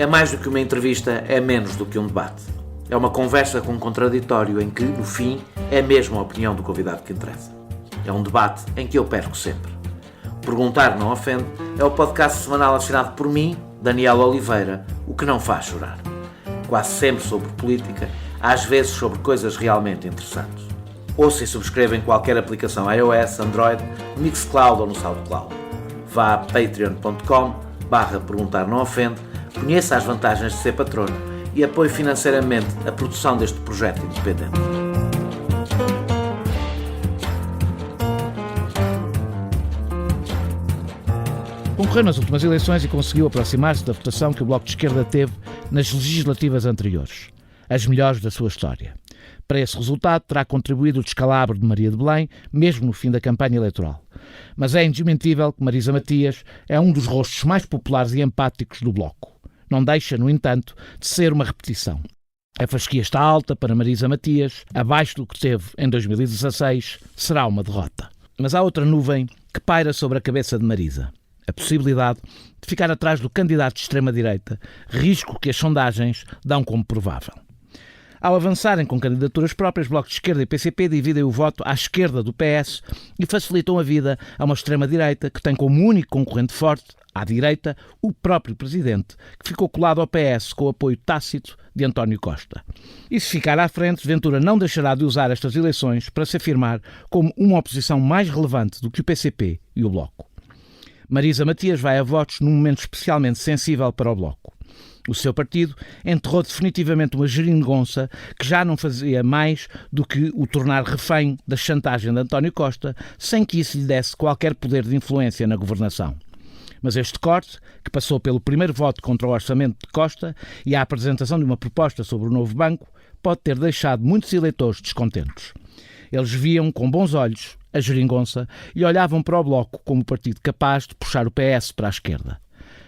É mais do que uma entrevista, é menos do que um debate. É uma conversa com um contraditório em que, no fim, é mesmo a opinião do convidado que interessa. É um debate em que eu perco sempre. Perguntar Não Ofende é o podcast semanal assinado por mim, Daniel Oliveira, o que não faz chorar. Quase sempre sobre política, às vezes sobre coisas realmente interessantes. Ouça e subscreva em qualquer aplicação iOS, Android, Mixcloud ou no SoundCloud. Vá a patreon.com/perguntar não ofende, conheça as vantagens de ser patrono e apoie financeiramente a produção deste projeto independente. Concorreu nas últimas eleições e conseguiu aproximar-se da votação que o Bloco de Esquerda teve nas legislativas anteriores, as melhores da sua história. Para esse resultado terá contribuído o descalabro de Maria de Belém, mesmo no fim da campanha eleitoral. Mas é indesmentível que Marisa Matias é um dos rostos mais populares e empáticos do Bloco. Não deixa, no entanto, de ser uma repetição. A fasquia está alta para Marisa Matias, abaixo do que teve em 2016, será uma derrota. Mas há outra nuvem que paira sobre a cabeça de Marisa. A possibilidade de ficar atrás do candidato de extrema-direita, risco que as sondagens dão como provável. Ao avançarem com candidaturas próprias, Bloco de Esquerda e PCP dividem o voto à esquerda do PS e facilitam a vida a uma extrema-direita que tem como único concorrente forte, à direita, o próprio Presidente, que ficou colado ao PS com o apoio tácito de António Costa. E se ficar à frente, Ventura não deixará de usar estas eleições para se afirmar como uma oposição mais relevante do que o PCP e o Bloco. Marisa Matias vai a votos num momento especialmente sensível para o Bloco. O seu partido enterrou definitivamente uma geringonça que já não fazia mais do que o tornar refém da chantagem de António Costa, sem que isso lhe desse qualquer poder de influência na governação. Mas este corte, que passou pelo primeiro voto contra o orçamento de Costa e a apresentação de uma proposta sobre o novo banco, pode ter deixado muitos eleitores descontentes. Eles viam com bons olhos a geringonça e olhavam para o Bloco como partido capaz de puxar o PS para a esquerda.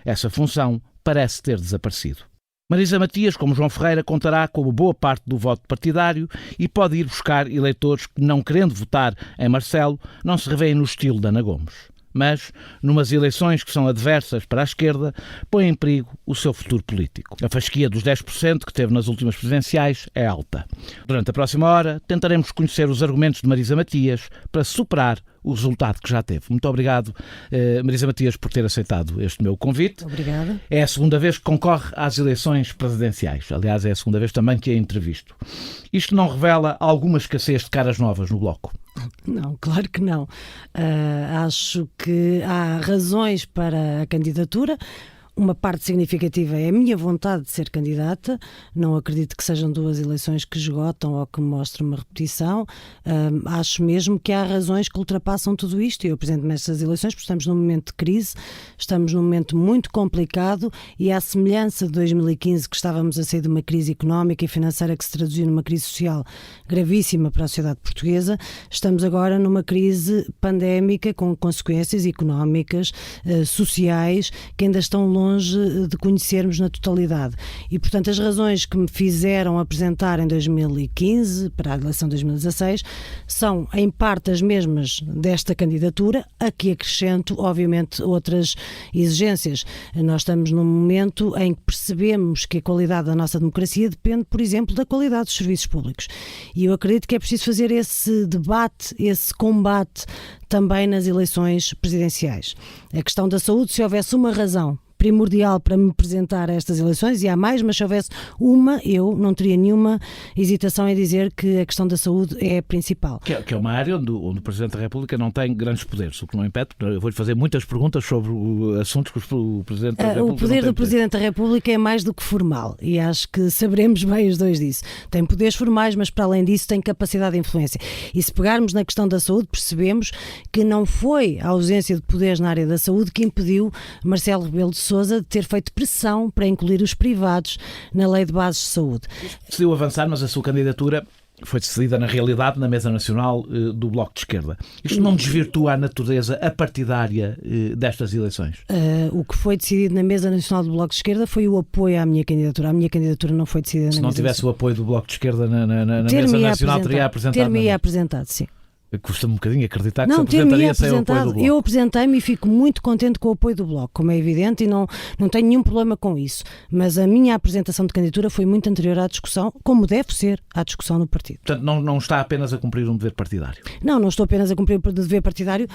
Essa função parece ter desaparecido. Marisa Matias, como João Ferreira, contará com boa parte do voto partidário e pode ir buscar eleitores que, não querendo votar em Marcelo, não se revêem no estilo de Ana Gomes. Mas, numas eleições que são adversas para a esquerda, põe em perigo o seu futuro político. A fasquia dos 10% que teve nas últimas presidenciais é alta. Durante a próxima hora, tentaremos conhecer os argumentos de Marisa Matias para superar o resultado que já teve. Muito obrigado, Marisa Matias, por ter aceitado este meu convite. Obrigada. É a segunda vez que concorre às eleições presidenciais. Aliás, é a segunda vez também que a entrevisto. Isto não revela alguma escassez de caras novas no Bloco? Não, claro que não. Acho que há razões para a candidatura. Uma parte significativa é a minha vontade de ser candidata. Não acredito que sejam duas eleições que esgotam ou que mostrem uma repetição. Acho mesmo que há razões que ultrapassam tudo isto. Eu apresento-me estas eleições porque estamos num momento de crise, estamos num momento muito complicado e, à semelhança de 2015, que estávamos a sair de uma crise económica e financeira que se traduziu numa crise social gravíssima para a sociedade portuguesa, estamos agora numa crise pandémica com consequências económicas, sociais, que ainda estão longe de conhecermos na totalidade. E, portanto, as razões que me fizeram apresentar em 2015 para a eleição de 2016 são, em parte, as mesmas desta candidatura, a que acrescento, obviamente, outras exigências. Nós estamos num momento em que percebemos que a qualidade da nossa democracia depende, por exemplo, da qualidade dos serviços públicos. E eu acredito que é preciso fazer esse debate, esse combate também nas eleições presidenciais. A questão da saúde, se houvesse uma razão primordial para me apresentar a estas eleições, e há mais, mas se houvesse uma, eu não teria nenhuma hesitação em dizer que a questão da saúde é a principal. Que é uma área onde o Presidente da República não tem grandes poderes, o que não impede, eu vou-lhe fazer muitas perguntas sobre assuntos que o Presidente da República O poder do Presidente da República é mais do que formal, e acho que saberemos bem os dois disso. Tem poderes formais, mas para além disso tem capacidade de influência. E se pegarmos na questão da saúde, percebemos que não foi a ausência de poderes na área da saúde que impediu Marcelo Rebelo de Sousa de ter feito pressão para incluir os privados na Lei de Bases de Saúde. Decidiu avançar, mas a sua candidatura foi decidida na realidade na mesa nacional do Bloco de Esquerda. Isto não desvirtua a natureza apartidária destas eleições? O que foi decidido na mesa nacional do Bloco de Esquerda foi o apoio à minha candidatura. A minha candidatura não foi decidida na mesa nacional. Se não tivesse o apoio do Bloco de Esquerda na mesa nacional, teria apresentado? Ter-me apresentado, sim. Custa-me um bocadinho acreditar que não, se apresentaria sem o apoio do apresentado. Bloco. Eu apresentei-me e fico muito contente com o apoio do Bloco, como é evidente, e não tenho nenhum problema com isso. Mas a minha apresentação de candidatura foi muito anterior à discussão, como deve ser, à discussão no partido. Portanto, não está apenas a cumprir um dever partidário. Não estou apenas a cumprir o dever partidário,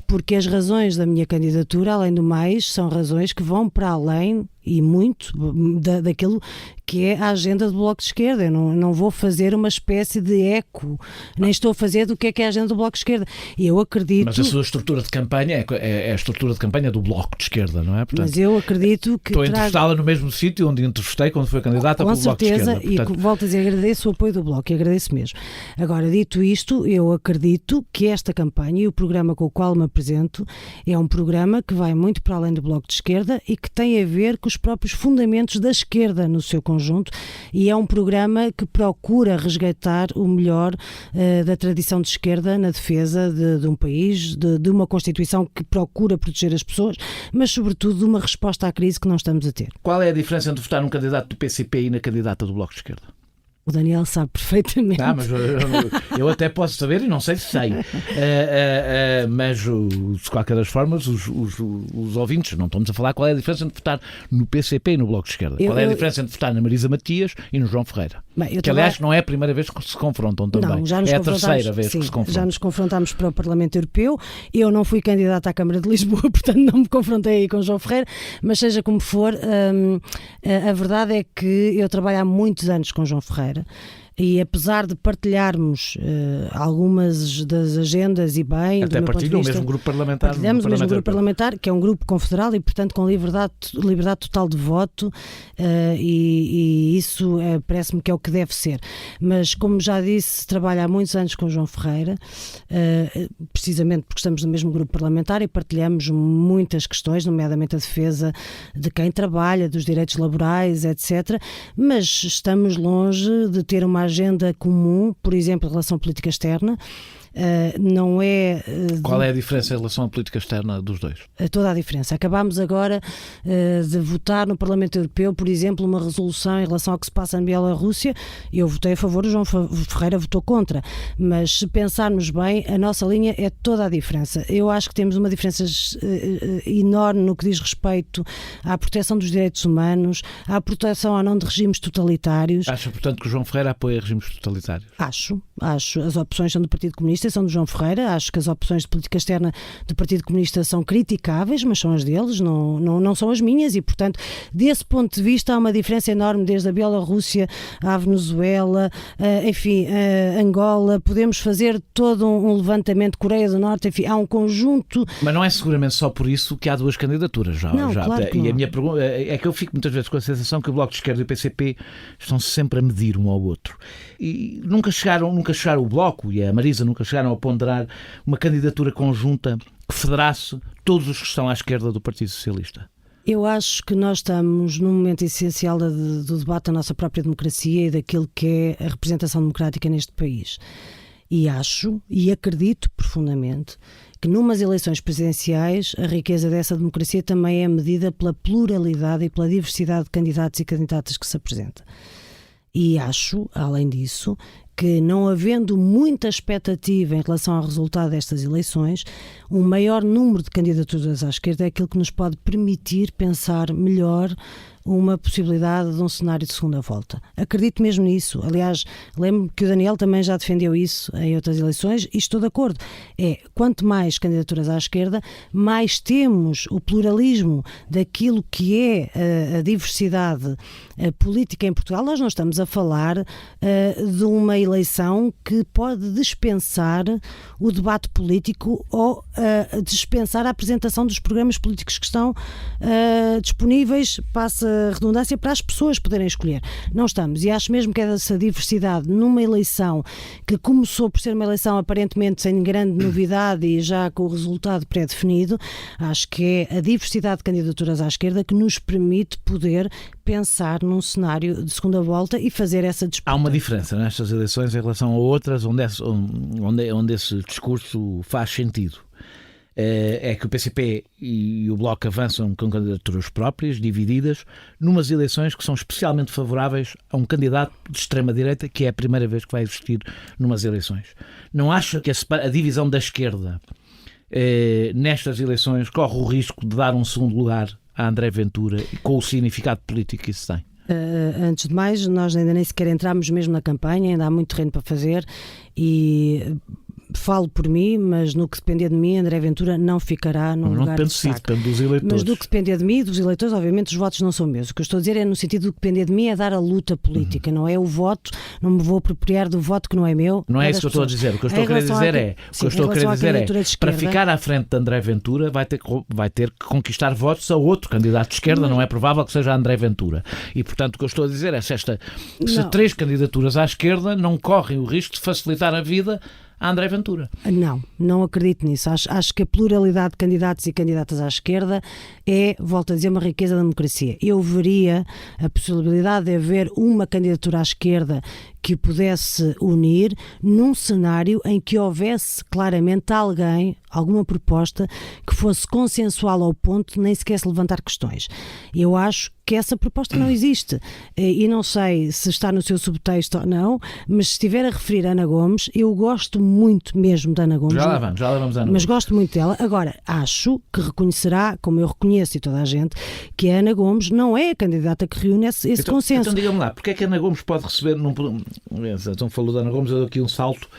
porque as razões da minha candidatura, além do mais, são razões que vão para além e muito daquilo que é a agenda do Bloco de Esquerda. Eu não vou fazer uma espécie de eco, nem estou a fazer do que é a agenda do Bloco de Esquerda. E eu acredito... Mas a sua estrutura de campanha é a estrutura de campanha do Bloco de Esquerda, não é? Portanto, mas eu acredito que... Estou a entrevistá-la no mesmo sítio onde entrevistei quando foi candidata pelo Bloco de Esquerda. Com certeza, e volto a dizer, agradeço o apoio do Bloco, e agradeço mesmo. Agora, dito isto, eu acredito que esta campanha e o programa com o qual me apresento é um programa que vai muito para além do Bloco de Esquerda e que tem a ver com os próprios fundamentos da esquerda no seu conjunto, e é um programa que procura resgatar o melhor da tradição de esquerda na defesa de um país, de uma Constituição que procura proteger as pessoas, mas sobretudo de uma resposta à crise que não estamos a ter. Qual é a diferença entre votar num candidato do PCP e na candidata do Bloco de Esquerda? O Daniel sabe perfeitamente. Mas eu até posso saber e não sei se sei. Mas, de qualquer das formas, os ouvintes, não estamos a falar qual é a diferença entre votar no PCP e no Bloco de Esquerda. Qual é a diferença entre votar na Marisa Matias e no João Ferreira? Que, aliás, não é a primeira vez que se confrontam também. Não, já nos é a terceira vez que se confrontam. Já nos confrontámos para o Parlamento Europeu. Eu não fui candidata à Câmara de Lisboa, portanto não me confrontei aí com o João Ferreira, mas seja como for, a verdade é que eu trabalho há muitos anos com o João Ferreira. E apesar de partilharmos algumas das agendas e bem... Até partilham o mesmo grupo parlamentar. Partilhamos o mesmo grupo parlamentar, que é um grupo confederal e, portanto, com liberdade total de voto, e isso parece-me que é o que deve ser. Mas, como já disse, trabalho há muitos anos com o João Ferreira, precisamente porque estamos no mesmo grupo parlamentar e partilhamos muitas questões, nomeadamente a defesa de quem trabalha, dos direitos laborais, etc. Mas estamos longe de ter uma agenda comum, por exemplo, em relação à política externa. Não é... Qual é a diferença em relação à política externa dos dois? Toda a diferença. Acabámos agora de votar no Parlamento Europeu, por exemplo, uma resolução em relação ao que se passa na Bielorrússia. Eu votei a favor, o João Ferreira votou contra. Mas se pensarmos bem, a nossa linha é toda a diferença. Eu acho que temos uma diferença enorme no que diz respeito à proteção dos direitos humanos, à proteção ou não de regimes totalitários. Acha, portanto, que o João Ferreira apoia regimes totalitários? Acho. As opções são do Partido Comunista, são do João Ferreira. Acho que as opções de política externa do Partido Comunista são criticáveis, mas são as deles, não são as minhas, e, portanto, desse ponto de vista há uma diferença enorme desde a Bielorrússia à Venezuela, enfim, Angola. Podemos fazer todo um levantamento, Coreia do Norte, enfim, há um conjunto... Mas não é seguramente só por isso que há duas candidaturas já. Claro que e não. A minha pergunta é que eu fico muitas vezes com a sensação que o Bloco de Esquerda e o PCP estão sempre a medir um ao outro. E nunca chegaram o Bloco e a Marisa nunca chegaram a ponderar uma candidatura conjunta que federasse todos os que estão à esquerda do Partido Socialista. Eu acho que nós estamos num momento essencial do debate da nossa própria democracia e daquilo que é a representação democrática neste país. E acho e acredito profundamente que numas eleições presidenciais a riqueza dessa democracia também é medida pela pluralidade e pela diversidade de candidatos e candidatas que se apresentam. E acho, além disso, que não havendo muita expectativa em relação ao resultado destas eleições, um maior número de candidaturas à esquerda é aquilo que nos pode permitir pensar melhor uma possibilidade de um cenário de segunda volta. Acredito mesmo nisso. Aliás, lembro que o Daniel também já defendeu isso em outras eleições e estou de acordo. Quanto mais candidaturas à esquerda, mais temos o pluralismo daquilo que é a diversidade política em Portugal. Nós não estamos a falar de uma eleição que pode dispensar o debate político ou dispensar a apresentação dos programas políticos que estão disponíveis, passa a redundância, para as pessoas poderem escolher. Não estamos, e acho mesmo que essa diversidade numa eleição que começou por ser uma eleição aparentemente sem grande novidade e já com o resultado pré-definido, acho que é a diversidade de candidaturas à esquerda que nos permite poder pensar num cenário de segunda volta e fazer essa disputa. Há uma diferença nestas eleições em relação a outras onde esse discurso faz sentido. é que o PCP e o Bloco avançam com candidaturas próprias, divididas, numas eleições que são especialmente favoráveis a um candidato de extrema-direita, que é a primeira vez que vai existir numas eleições. Não acha que a divisão da esquerda nestas eleições corre o risco de dar um segundo lugar a André Ventura, com o significado político que isso tem? Antes de mais, nós ainda nem sequer entramos mesmo na campanha, ainda há muito terreno para fazer e falo por mim, mas no que depender de mim, André Ventura não ficará num lugar de destaque. Depende dos eleitores. Mas do que depender de mim e dos eleitores, obviamente os votos não são meus. O que eu estou a dizer é no sentido do que depender de mim é dar a luta política, não é o voto, não me vou apropriar do voto que não é meu. Não é isso que eu estou a dizer. O que eu estou a querer dizer é, para ficar à frente de André Ventura vai ter que conquistar votos a outro candidato de esquerda, não é provável que seja André Ventura. E portanto o que eu estou a dizer é se três candidaturas à esquerda não correm o risco de facilitar a vida a André Ventura. Não acredito nisso. Acho que a pluralidade de candidatos e candidatas à esquerda é, volto a dizer, uma riqueza da democracia. Eu veria a possibilidade de haver uma candidatura à esquerda que pudesse unir num cenário em que houvesse claramente alguma proposta que fosse consensual ao ponto de nem sequer se levantar questões. Eu acho que essa proposta não existe e não sei se está no seu subtexto ou não, mas se estiver a referir a Ana Gomes, eu gosto muito mesmo da Ana Gomes. Já lá vamos Ana Gomes. Mas gosto muito dela. Agora, acho que reconhecerá, como eu reconheço e toda a gente, que a Ana Gomes não é a candidata que reúne esse consenso. Então diga-me lá, porque é que a Ana Gomes pode receber... Então falou da Ana Gomes, eu dou aqui um salto.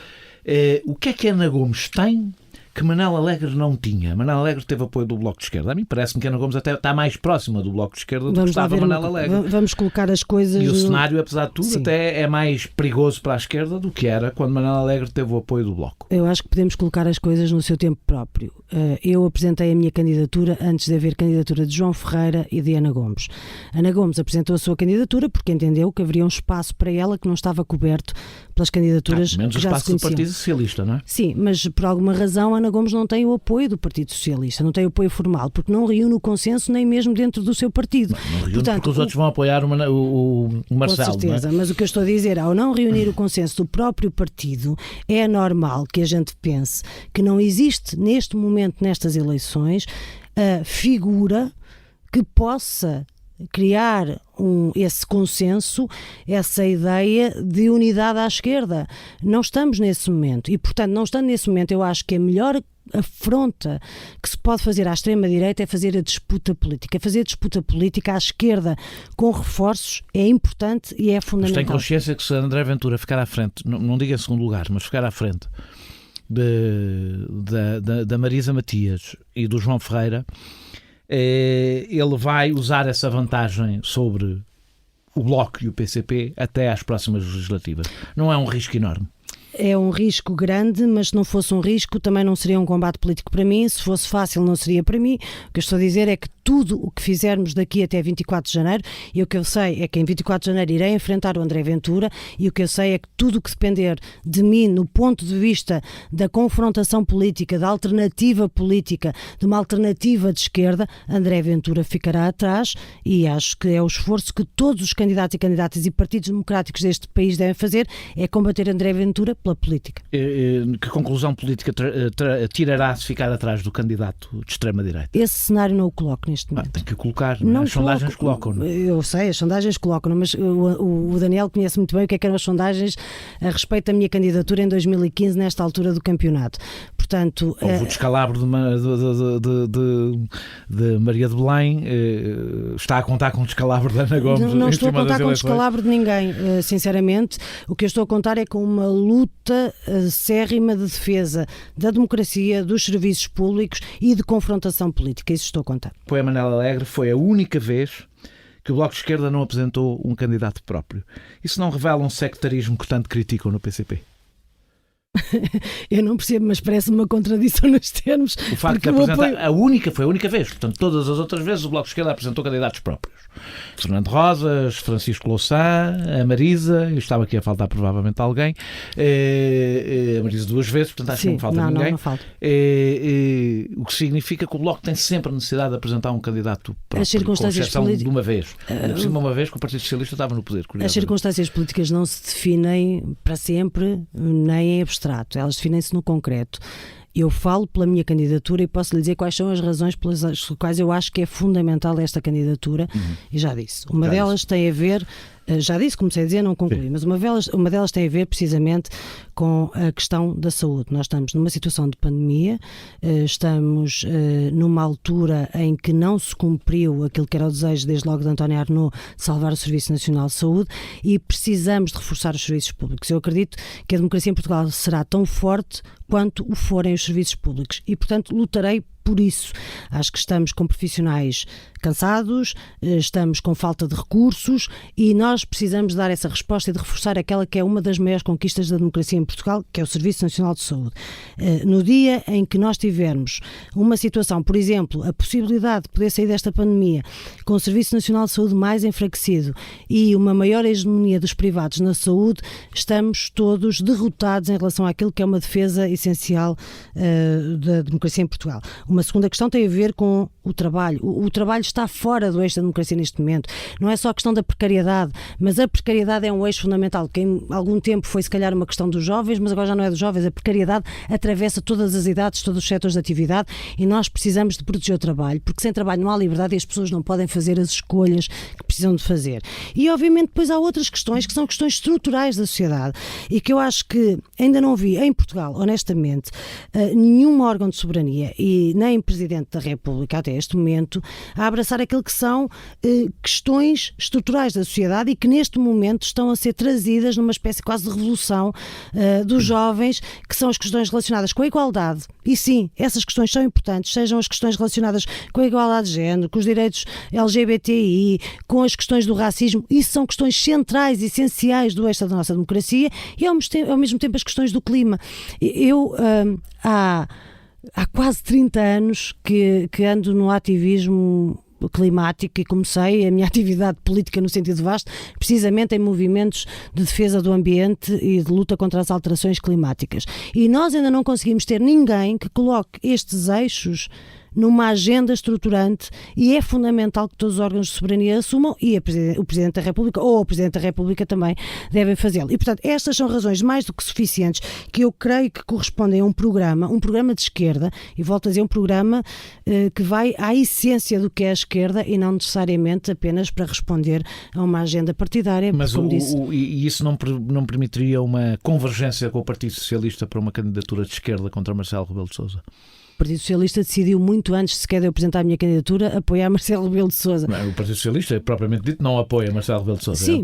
O que é que a Ana Gomes tem que Manel Alegre não tinha? Manel Alegre teve apoio do Bloco de Esquerda. A mim parece-me que a Ana Gomes até está mais próxima do Bloco de Esquerda do que estava Manel Alegre. Vamos colocar as coisas... E o cenário, apesar de tudo, até é mais perigoso para a esquerda do que era quando Manel Alegre teve o apoio do Bloco. Eu acho que podemos colocar as coisas no seu tempo próprio. Eu apresentei a minha candidatura antes de haver candidatura de João Ferreira e de Ana Gomes. Ana Gomes apresentou a sua candidatura porque entendeu que haveria um espaço para ela que não estava coberto pelas candidaturas menos que já se espaço do Partido Socialista, não é? Sim, mas por alguma razão Ana Gomes não tem o apoio do Partido Socialista, não tem o apoio formal, porque não reúne o consenso nem mesmo dentro do seu partido. Não reúne. Portanto, porque os outros vão apoiar o Marcelo. Com certeza, não é? Mas o que eu estou a dizer, ao não reunir o consenso do próprio partido, é normal que a gente pense que não existe neste momento, nestas eleições, a figura que possa criar esse consenso, essa ideia de unidade à esquerda. Não estamos nesse momento e, portanto, não estando nesse momento, eu acho que a melhor afronta que se pode fazer à extrema-direita é fazer a disputa política. Fazer a disputa política à esquerda com reforços é importante e é fundamental. Mas tem consciência que se André Ventura ficar à frente, não diga em segundo lugar, mas ficar à frente da Marisa Matias e do João Ferreira, ele vai usar essa vantagem sobre o Bloco e o PCP até às próximas legislativas. Não é um risco enorme? É um risco grande, mas se não fosse um risco também não seria um combate político para mim. Se fosse fácil não seria para mim. O que eu estou a dizer é que tudo o que fizermos daqui até 24 de janeiro, e o que eu sei é que em 24 de janeiro irei enfrentar o André Ventura, e o que eu sei é que tudo o que depender de mim no ponto de vista da confrontação política, da alternativa política, de uma alternativa de esquerda, André Ventura ficará atrás, e acho que é o esforço que todos os candidatos e candidatas e partidos democráticos deste país devem fazer, é combater André Ventura pela política. Que conclusão política tirará se ficar atrás do candidato de extrema-direita? Esse cenário não o coloco neste momento. Tem que colocar, não as sondagens colocam. Não? Eu sei, as sondagens colocam, mas o Daniel conhece muito bem o que eram as sondagens a respeito da minha candidatura em 2015, nesta altura do campeonato. Portanto, houve o descalabro de Maria de Belém. Está a contar com o descalabro de Ana Gomes? Não estou a contar com o descalabro de ninguém, sinceramente. O que eu estou a contar é com uma luta acérrima de defesa da democracia, dos serviços públicos e de confrontação política. Isso estou a contar. Foi a Manel Alegre, foi a única vez que o Bloco de Esquerda não apresentou um candidato próprio. Isso não revela um sectarismo que tanto criticam no PCP? Eu não percebo, mas parece uma contradição nos termos. O facto de apresentar foi a única vez. Portanto, todas as outras vezes o Bloco de Esquerda apresentou candidatos próprios. Fernando Rosas, Francisco Louçã, a Marisa, eu estava aqui a faltar provavelmente alguém, a Marisa duas vezes, portanto acho que não falta ninguém. Não falta. O que significa que o Bloco tem sempre a necessidade de apresentar um candidato próprio, as circunstâncias com exceção de uma vez. Uma vez que o Partido Socialista estava no poder. As circunstâncias políticas não se definem para sempre, nem em abstrato. Elas definem-se no concreto. Eu falo pela minha candidatura e posso lhe dizer quais são as razões pelas quais eu acho que é fundamental esta candidatura, e já disse. Uma delas tem a ver, já disse, comecei a dizer, não concluí, mas uma delas tem a ver precisamente com a questão da saúde. Nós estamos numa situação de pandemia, estamos numa altura em que não se cumpriu aquilo que era o desejo, desde logo de António Arnaud, de salvar o Serviço Nacional de Saúde, e precisamos de reforçar os serviços públicos. Eu acredito que a democracia em Portugal será tão forte quanto o forem os serviços públicos e, portanto, lutarei por isso. Acho que estamos com profissionais cansados, estamos com falta de recursos e nós precisamos dar essa resposta e de reforçar aquela que é uma das maiores conquistas da democracia em Portugal, que é o Serviço Nacional de Saúde. No dia em que nós tivermos uma situação, por exemplo, a possibilidade de poder sair desta pandemia com o Serviço Nacional de Saúde mais enfraquecido e uma maior hegemonia dos privados na saúde, estamos todos derrotados em relação àquilo que é uma defesa essencial da democracia em Portugal. Uma segunda questão tem a ver com o trabalho. O trabalho está fora do eixo da democracia neste momento. Não é só a questão da precariedade, mas a precariedade é um eixo fundamental, que em algum tempo foi se calhar uma questão dos jovens, mas agora já não é dos jovens. A precariedade atravessa todas as idades, todos os setores de atividade e nós precisamos de proteger o trabalho, porque sem trabalho não há liberdade e as pessoas não podem fazer as escolhas que precisam de fazer. E obviamente depois há outras questões que são questões estruturais da sociedade e que eu acho que ainda não vi em Portugal, honestamente, nenhum órgão de soberania e nem Presidente da República até este momento a abraçar aquilo que são questões estruturais da sociedade e que neste momento estão a ser trazidas numa espécie quase de revolução dos jovens, que são as questões relacionadas com a igualdade. E sim, essas questões são importantes, sejam as questões relacionadas com a igualdade de género, com os direitos LGBTI, com as questões do racismo. Isso são questões centrais e essenciais do eixo da nossa democracia e ao mesmo tempo as questões do clima. Há quase 30 anos que ando no ativismo climático e comecei a minha atividade política no sentido vasto, precisamente em movimentos de defesa do ambiente e de luta contra as alterações climáticas. E nós ainda não conseguimos ter ninguém que coloque estes eixos numa agenda estruturante e é fundamental que todos os órgãos de soberania assumam e o Presidente da República ou o Presidente da República também devem fazê-lo. E, portanto, estas são razões mais do que suficientes que eu creio que correspondem a um programa de esquerda, e volto a dizer, um programa que vai à essência do que é a esquerda e não necessariamente apenas para responder a uma agenda partidária. Mas como disse. E isso não permitiria uma convergência com o Partido Socialista para uma candidatura de esquerda contra Marcelo Rebelo de Sousa? O Partido Socialista decidiu muito antes sequer de eu apresentar a minha candidatura apoiar Marcelo Rebelo de Sousa. O Partido Socialista, propriamente dito, não apoia Marcelo Rebelo de Sousa. Sim,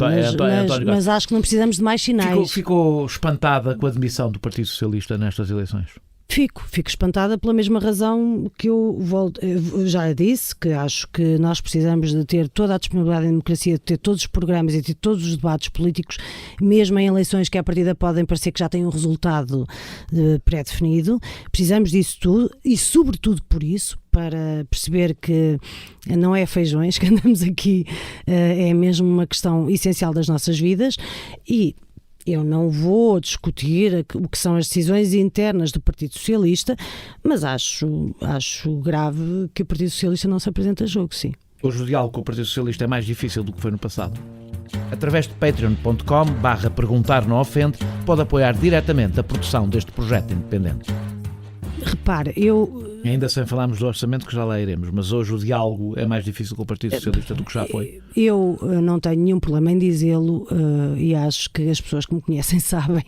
mas acho que não precisamos de mais sinais. Ficou espantada com a demissão do Partido Socialista nestas eleições? Fico espantada pela mesma razão que eu já disse, que acho que nós precisamos de ter toda a disponibilidade em democracia, de ter todos os programas e de ter todos os debates políticos, mesmo em eleições que à partida podem parecer que já têm um resultado pré-definido. Precisamos disso tudo e sobretudo por isso, para perceber que não é feijões que andamos aqui, é mesmo uma questão essencial das nossas vidas. E eu não vou discutir o que são as decisões internas do Partido Socialista, mas acho grave que o Partido Socialista não se apresente a jogo, sim. Hoje o diálogo com o Partido Socialista é mais difícil do que foi no passado. Através de patreon.com/perguntar não ofende, pode apoiar diretamente a produção deste projeto independente. Repare, Ainda sem falarmos do orçamento, que já lá iremos, mas hoje o diálogo é mais difícil com o Partido Socialista do que já foi. Eu não tenho nenhum problema em dizê-lo e acho que as pessoas que me conhecem sabem.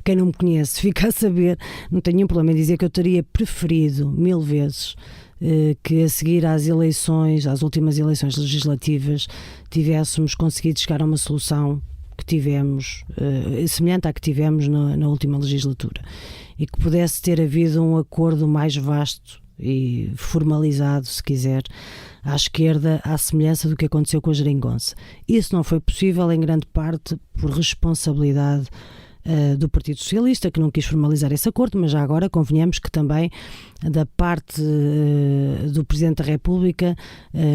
Quem não me conhece fica a saber. Não tenho nenhum problema em dizer que eu teria preferido 1000 vezes que a seguir às últimas eleições legislativas, tivéssemos conseguido chegar a uma solução que tivemos, semelhante à que tivemos na última legislatura, e que pudesse ter havido um acordo mais vasto e formalizado, se quiser, à esquerda, à semelhança do que aconteceu com a Geringonça. Isso não foi possível, em grande parte, por responsabilidade do Partido Socialista, que não quis formalizar esse acordo, mas já agora convenhamos que também da parte do Presidente da República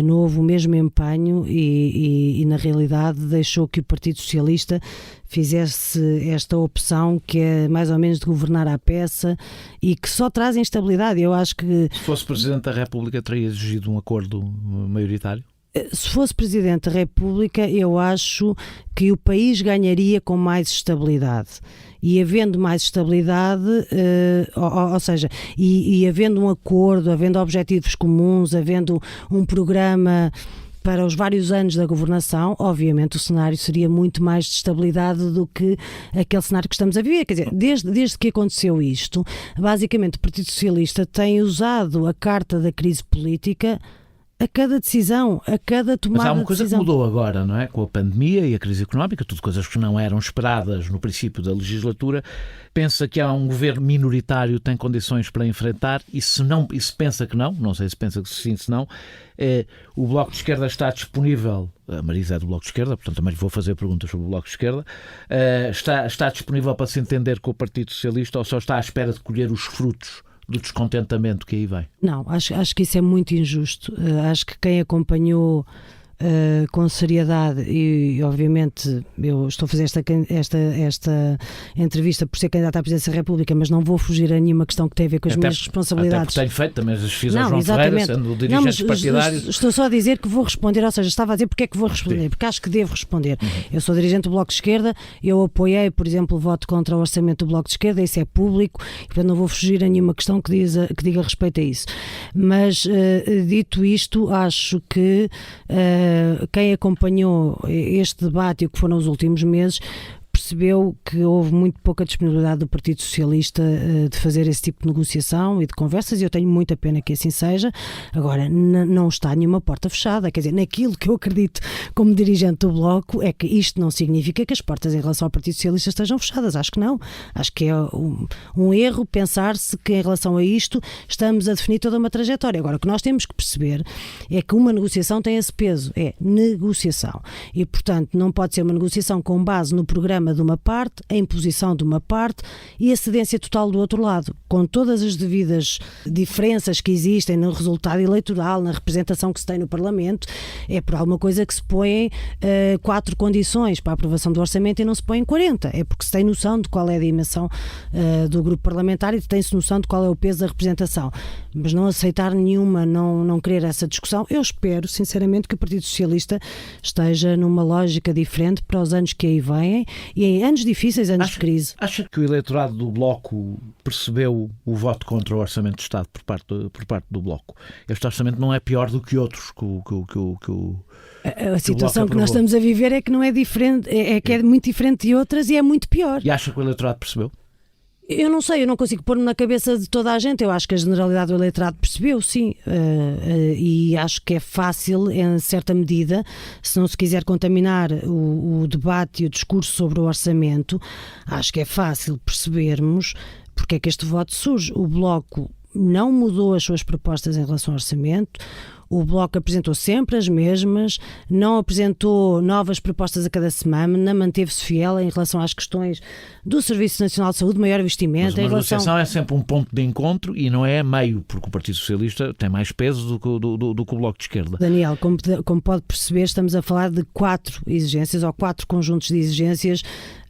não houve o mesmo empenho e na realidade deixou que o Partido Socialista fizesse esta opção que é mais ou menos de governar à peça e que só traz instabilidade. Eu acho que... Se fosse Presidente da República, teria exigido um acordo maioritário? Se fosse Presidente da República, eu acho que o país ganharia com mais estabilidade. E havendo mais estabilidade, ou seja, e havendo um acordo, havendo objetivos comuns, havendo um programa para os vários anos da governação, obviamente o cenário seria muito mais de estabilidade do que aquele cenário que estamos a viver. Quer dizer, desde que aconteceu isto, basicamente o Partido Socialista tem usado a carta da crise política a cada decisão, a cada tomada de decisão. Mas há uma coisa que mudou agora, não é? Com a pandemia e a crise económica, tudo coisas que não eram esperadas no princípio da legislatura. Pensa que há um governo minoritário que tem condições para enfrentar e se pensa que não sei se pensa que sim, se não, o Bloco de Esquerda está disponível, a Marisa é do Bloco de Esquerda, portanto também lhe vou fazer perguntas sobre o Bloco de Esquerda, está disponível para se entender com o Partido Socialista ou só está à espera de colher os frutos do descontentamento que aí vem? Não, acho que isso é muito injusto. Acho que quem acompanhou com seriedade e obviamente eu estou a fazer esta entrevista por ser candidata à Presidência da República, mas não vou fugir a nenhuma questão que tem a ver com as minhas responsabilidades. Até porque tenho feito, também as fiz ao João Ferreira, sendo dirigentes partidários. Estou só a dizer que vou responder, ou seja, estava a dizer porque é que vou responder, porque acho que devo responder. Eu sou dirigente do Bloco de Esquerda, eu apoiei, por exemplo, o voto contra o orçamento do Bloco de Esquerda, isso é público, e portanto não vou fugir a nenhuma questão que diga respeito a isso. Mas dito isto, acho que quem acompanhou este debate e o que foram os últimos meses percebeu que houve muito pouca disponibilidade do Partido Socialista de fazer esse tipo de negociação e de conversas, e eu tenho muita pena que assim seja. Agora, não está nenhuma porta fechada, quer dizer, naquilo que eu acredito como dirigente do Bloco é que isto não significa que as portas em relação ao Partido Socialista estejam fechadas, acho que não. Acho que é um erro pensar-se que em relação a isto estamos a definir toda uma trajetória. Agora, o que nós temos que perceber é que uma negociação tem esse peso, é negociação, e portanto não pode ser uma negociação com base no programa de uma parte, a imposição de uma parte e a cedência total do outro lado, com todas as devidas diferenças que existem no resultado eleitoral, na representação que se tem no Parlamento. É por alguma coisa que se põem 4 condições para a aprovação do orçamento e não se põem 40, é porque se tem noção de qual é a dimensão do grupo parlamentar e tem-se noção de qual é o peso da representação, mas não aceitar nenhuma, não querer essa discussão. Eu espero sinceramente que o Partido Socialista esteja numa lógica diferente para os anos que aí vêm e em anos difíceis, anos de crise. Acha que o eleitorado do Bloco percebeu o voto contra o Orçamento de Estado por parte do Bloco? Este orçamento não é pior do que outros a situação que nós estamos a viver é que não é diferente, é que é muito diferente de outras e é muito pior. E acha que o eleitorado percebeu? Eu não sei, eu não consigo pôr-me na cabeça de toda a gente. Eu acho que a generalidade do eleitorado percebeu, sim, e acho que é fácil, em certa medida, se não se quiser contaminar o debate e o discurso sobre o orçamento, acho que é fácil percebermos porque é que este voto surge. O Bloco não mudou as suas propostas em relação ao orçamento. O Bloco apresentou sempre as mesmas, não apresentou novas propostas a cada semana, manteve-se fiel em relação às questões do Serviço Nacional de Saúde, maior investimento. Mas uma negociação é sempre um ponto de encontro e não é meio, porque o Partido Socialista tem mais peso do que o Bloco de Esquerda. Daniel, como pode perceber, estamos a falar de 4 exigências ou 4 conjuntos de exigências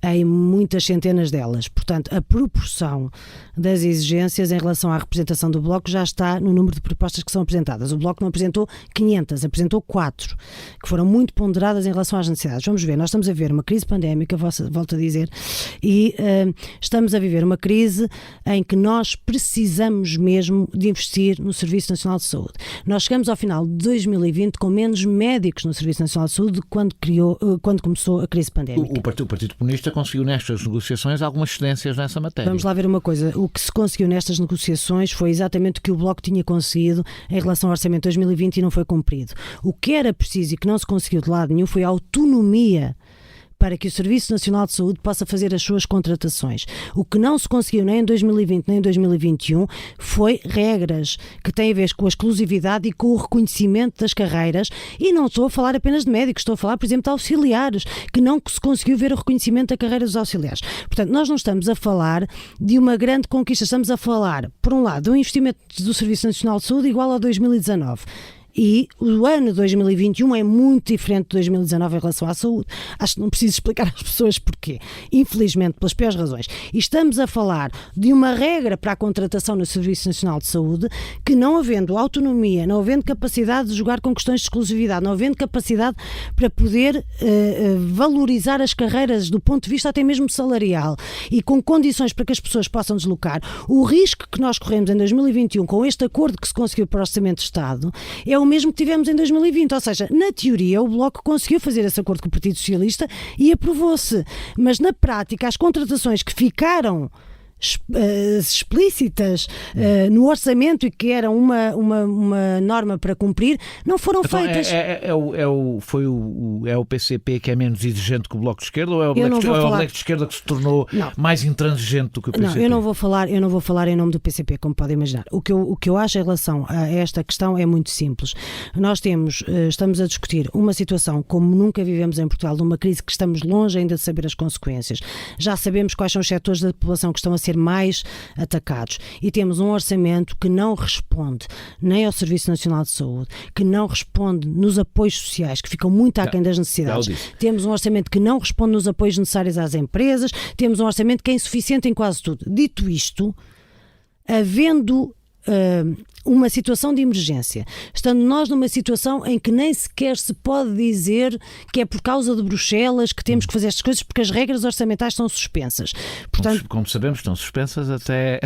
em muitas centenas delas. Portanto, a proporção das exigências em relação à representação do Bloco já está no número de propostas que são apresentadas. O Bloco não apresentou 500, apresentou 4, que foram muito ponderadas em relação às necessidades. Vamos ver, nós estamos a ver uma crise pandémica, volto a dizer, e estamos a viver uma crise em que nós precisamos mesmo de investir no Serviço Nacional de Saúde. Nós chegamos ao final de 2020 com menos médicos no Serviço Nacional de Saúde quando começou a crise pandémica. O Partido Comunista conseguiu nestas negociações algumas cedências nessa matéria. Vamos lá ver uma coisa. O que se conseguiu nestas negociações foi exatamente o que o Bloco tinha conseguido em relação ao Orçamento de 2020 e não foi cumprido. O que era preciso e que não se conseguiu de lado nenhum foi a autonomia para que o Serviço Nacional de Saúde possa fazer as suas contratações. O que não se conseguiu nem em 2020 nem em 2021 foi regras que têm a ver com a exclusividade e com o reconhecimento das carreiras, e não estou a falar apenas de médicos, estou a falar, por exemplo, de auxiliares, que não se conseguiu ver o reconhecimento da carreira dos auxiliares. Portanto, nós não estamos a falar de uma grande conquista, estamos a falar, por um lado, de um investimento do Serviço Nacional de Saúde igual ao 2019. E o ano 2021 é muito diferente de 2019 em relação à saúde. Acho que não preciso explicar às pessoas porquê. Infelizmente, pelas piores razões. E estamos a falar de uma regra para a contratação no Serviço Nacional de Saúde que, não havendo autonomia, não havendo capacidade de jogar com questões de exclusividade, não havendo capacidade para poder valorizar as carreiras do ponto de vista até mesmo salarial e com condições para que as pessoas possam deslocar, o risco que nós corremos em 2021 com este acordo que se conseguiu para o Orçamento de Estado é o mesmo que tivemos em 2020, ou seja, na teoria o Bloco conseguiu fazer esse acordo com o Partido Socialista e aprovou-se, mas na prática as contratações que ficaram explícitas no orçamento e que eram uma norma para cumprir, não foram feitas. É o PCP que é menos exigente que o Bloco de Esquerda, ou é o Bloco de Esquerda que se tornou mais intransigente do que o PCP? Não, eu não vou falar em nome do PCP, como podem imaginar. O que eu acho em relação a esta questão é muito simples. Nós estamos a discutir uma situação como nunca vivemos em Portugal, de uma crise que estamos longe ainda de saber as consequências. Já sabemos quais são os setores da população que estão a ser mais atacados e temos um orçamento que não responde nem ao Serviço Nacional de Saúde, que não responde nos apoios sociais, que ficam muito aquém das necessidades. Temos um orçamento que não responde nos apoios necessários às empresas, temos um orçamento que é insuficiente em quase tudo. Dito isto, havendo uma situação de emergência, estando nós numa situação em que nem sequer se pode dizer que é por causa de Bruxelas que temos que fazer estas coisas, porque as regras orçamentais estão suspensas. Portanto, como sabemos, estão suspensas até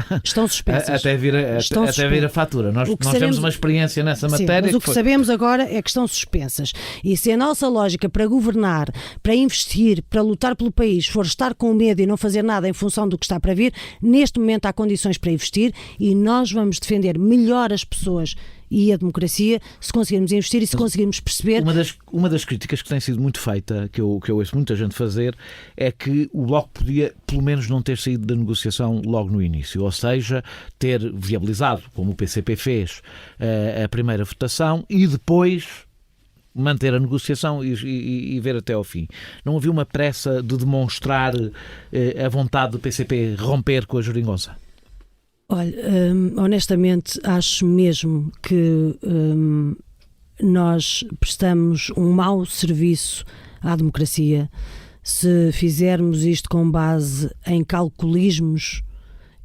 vir a fatura. Nós temos uma experiência nessa matéria. Mas o que sabemos agora é que estão suspensas. E se a nossa lógica para governar, para investir, para lutar pelo país, for estar com medo e não fazer nada em função do que está para vir, neste momento há condições para investir e nós vamos defender melhor as pessoas e a democracia se conseguirmos investir e se conseguirmos perceber. Uma das críticas que tem sido muito feita, que eu ouço muita gente fazer, é que o Bloco podia pelo menos não ter saído da negociação logo no início, ou seja, ter viabilizado, como o PCP fez, a primeira votação e depois manter a negociação e ver até ao fim. Não havia uma pressa de demonstrar a vontade do PCP romper com a geringonça? Olha, honestamente acho mesmo que nós prestamos um mau serviço à democracia se fizermos isto com base em calculismos.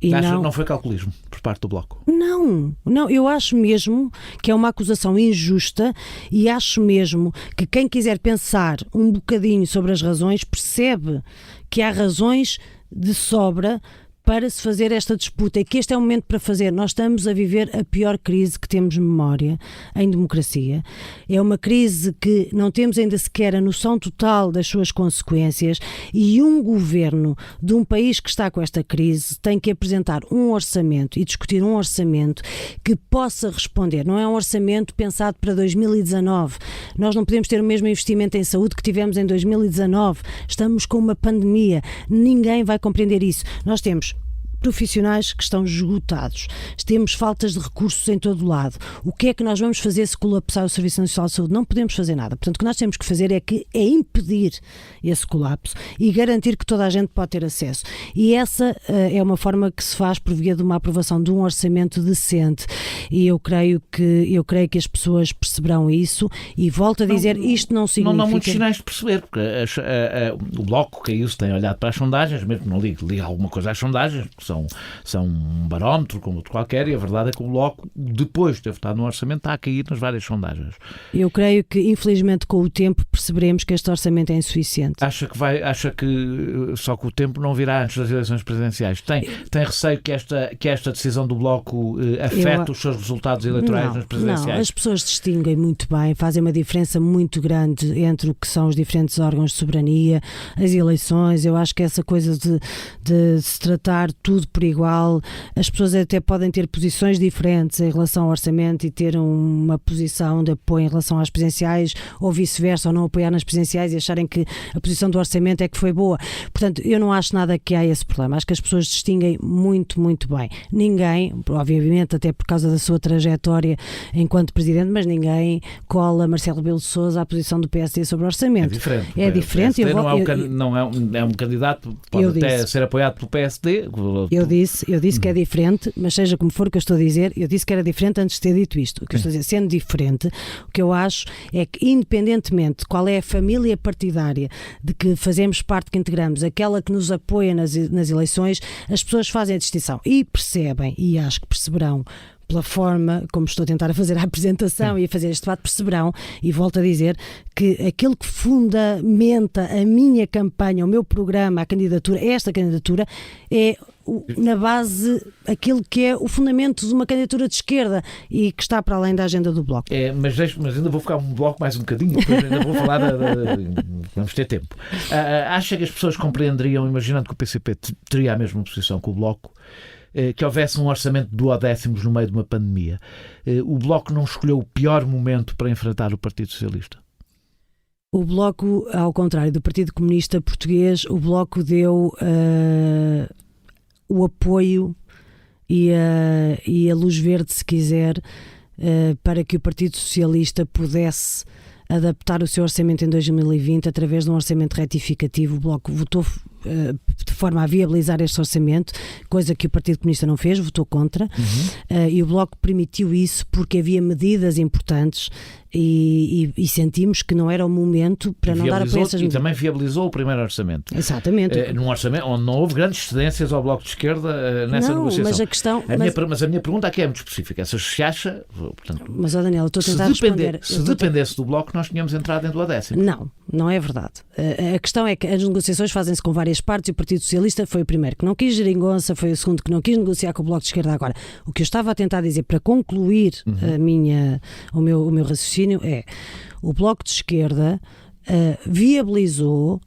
Não foi calculismo por parte do Bloco? Não, eu acho mesmo que é uma acusação injusta e acho mesmo que quem quiser pensar um bocadinho sobre as razões percebe que há razões de sobra para se fazer esta disputa e que este é o momento para fazer. Nós estamos a viver a pior crise que temos memória em democracia. É uma crise que não temos ainda sequer a noção total das suas consequências e um governo de um país que está com esta crise tem que apresentar um orçamento e discutir um orçamento que possa responder. Não é um orçamento pensado para 2019. Nós não podemos ter o mesmo investimento em saúde que tivemos em 2019. Estamos com uma pandemia. Ninguém vai compreender isso. Nós temos profissionais que estão esgotados. Temos faltas de recursos em todo o lado. O que é que nós vamos fazer se colapsar o Serviço Nacional de Saúde? Não podemos fazer nada. Portanto, o que nós temos que fazer é impedir esse colapso e garantir que toda a gente pode ter acesso. E essa é uma forma que se faz por via de uma aprovação de um orçamento decente. E eu creio que as pessoas perceberão isso e volto a dizer, isto não significa... Não há muitos sinais de perceber, porque o Bloco caiu-se, tem olhado para as sondagens, mesmo não liga alguma coisa às sondagens, são um barómetro como outro qualquer, e a verdade é que o Bloco, depois de ter votado no orçamento, está a cair nas várias sondagens. Eu creio que, infelizmente, com o tempo perceberemos que este orçamento é insuficiente. Acha que só que o tempo não virá antes das eleições presidenciais? Tem receio que esta decisão do Bloco afete os seus resultados eleitorais nas presidenciais? Não, as pessoas distinguem muito bem, fazem uma diferença muito grande entre o que são os diferentes órgãos de soberania, as eleições. Eu acho que essa coisa de se tratar tudo por igual, as pessoas até podem ter posições diferentes em relação ao orçamento e ter uma posição de apoio em relação às presidenciais ou vice-versa, ou não apoiar nas presidenciais e acharem que a posição do orçamento é que foi boa. Portanto, eu não acho nada que há esse problema. Acho que as pessoas distinguem muito, muito bem. Ninguém, obviamente, até por causa da sua trajetória enquanto presidente, mas ninguém cola Marcelo Rebelo de Sousa à posição do PSD sobre o orçamento. É diferente. O PSD não é um candidato, pode até ser apoiado pelo PSD, Eu disse que é diferente, mas seja como for o que eu estou a dizer, eu disse que era diferente antes de ter dito isto. O que eu estou a dizer, sendo diferente, o que eu acho é que, independentemente de qual é a família partidária de que fazemos parte, que integramos, aquela que nos apoia nas eleições, as pessoas fazem a distinção e percebem, e acho que perceberão, pela forma como estou a tentar fazer a apresentação e a fazer este debate, perceberão, e volto a dizer, que aquilo que fundamenta a minha campanha, o meu programa, a candidatura, esta candidatura, é na base aquilo que é o fundamento de uma candidatura de esquerda e que está para além da agenda do Bloco. Mas ainda vou ficar um bloco mais um bocadinho, depois ainda vou falar, vamos ter tempo. Acha que as pessoas compreenderiam, imaginando que o PCP teria a mesma posição que o Bloco, que houvesse um orçamento de duodécimos no meio de uma pandemia? O Bloco não escolheu o pior momento para enfrentar o Partido Socialista? O Bloco, ao contrário do Partido Comunista Português, o Bloco deu o apoio e a luz verde, se quiser, para que o Partido Socialista pudesse adaptar o seu orçamento em 2020 através de um orçamento retificativo. O Bloco votou de forma a viabilizar este orçamento, coisa que o Partido Comunista não fez, votou contra, e o Bloco permitiu isso porque havia medidas importantes e sentimos que não era o momento para não dar apoio a essas medidas. E também viabilizou o primeiro orçamento. Exatamente. Num orçamento onde não houve grandes cedências ao Bloco de Esquerda nessa negociação. Mas a questão... Mas a minha pergunta aqui é muito específica. Se acha... Portanto, mas, Daniel, eu estou a tentar responder... Se dependesse do Bloco, nós tínhamos entrado em duodécimo. Não é verdade. A questão é que as negociações fazem-se com várias partes e o Partido Socialista foi o primeiro que não quis geringonça, foi o segundo que não quis negociar com o Bloco de Esquerda. Agora, o que eu estava a tentar dizer para concluir o meu raciocínio é: o Bloco de Esquerda viabilizou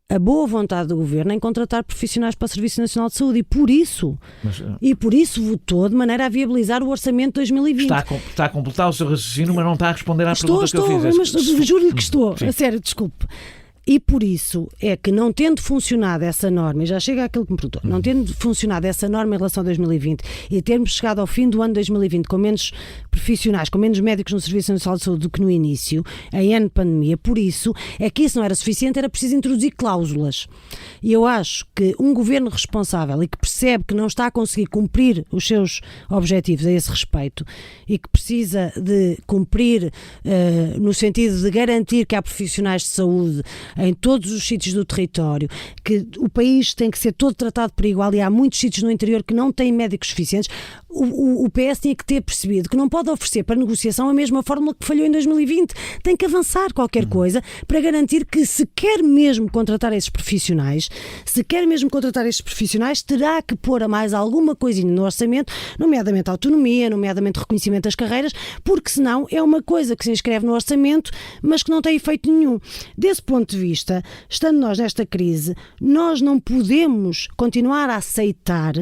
a boa vontade do Governo em contratar profissionais para o Serviço Nacional de Saúde e por isso votou de maneira a viabilizar o Orçamento de 2020. Está a completar o seu raciocínio, mas não está a responder à pergunta que eu fiz. Mas juro-lhe que estou. A sério, desculpe. E por isso é que, não tendo funcionado essa norma, e já chega àquilo que me perguntou, não tendo funcionado essa norma em relação a 2020 e termos chegado ao fim do ano 2020 com menos profissionais, com menos médicos no Serviço Nacional de Saúde do que no início, em ano de pandemia, por isso é que isso não era suficiente, era preciso introduzir cláusulas. E eu acho que um governo responsável e que percebe que não está a conseguir cumprir os seus objetivos a esse respeito e que precisa de cumprir no sentido de garantir que há profissionais de saúde em todos os sítios do território, que o país tem que ser todo tratado por igual e há muitos sítios no interior que não têm médicos suficientes, o PS tinha que ter percebido que não pode oferecer para negociação a mesma fórmula que falhou em 2020. Tem que avançar qualquer coisa para garantir que, se quer mesmo contratar esses profissionais, terá que pôr a mais alguma coisinha no orçamento, nomeadamente autonomia, nomeadamente reconhecimento das carreiras, porque senão é uma coisa que se inscreve no orçamento, mas que não tem efeito nenhum. Desse ponto de vista, estando nós nesta crise, nós não podemos continuar a aceitar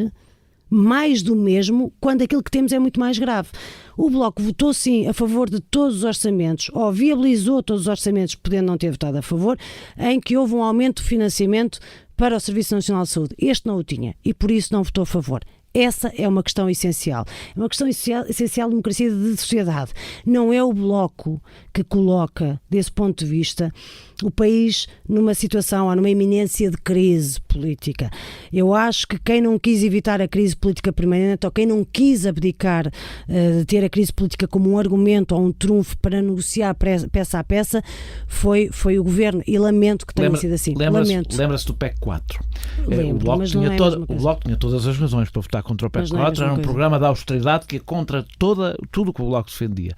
mais do mesmo quando aquilo que temos é muito mais grave. O Bloco votou sim a favor de todos os orçamentos, ou viabilizou todos os orçamentos, podendo não ter votado a favor, em que houve um aumento de financiamento para o Serviço Nacional de Saúde. Este não o tinha e por isso não votou a favor. Essa é uma questão essencial. É uma questão essencial de democracia de sociedade. Não é o Bloco que coloca, desse ponto de vista, o país numa situação ou numa iminência de crise política. Eu acho que quem não quis evitar a crise política permanente, ou quem não quis abdicar de ter a crise política como um argumento ou um trunfo para negociar peça a peça, foi o Governo. E lamento que tenha sido assim. Lembra-se do PEC 4? O Bloco tinha todas as razões para votar contra o PEC 4. Era um programa de austeridade que ia contra tudo o que o Bloco defendia.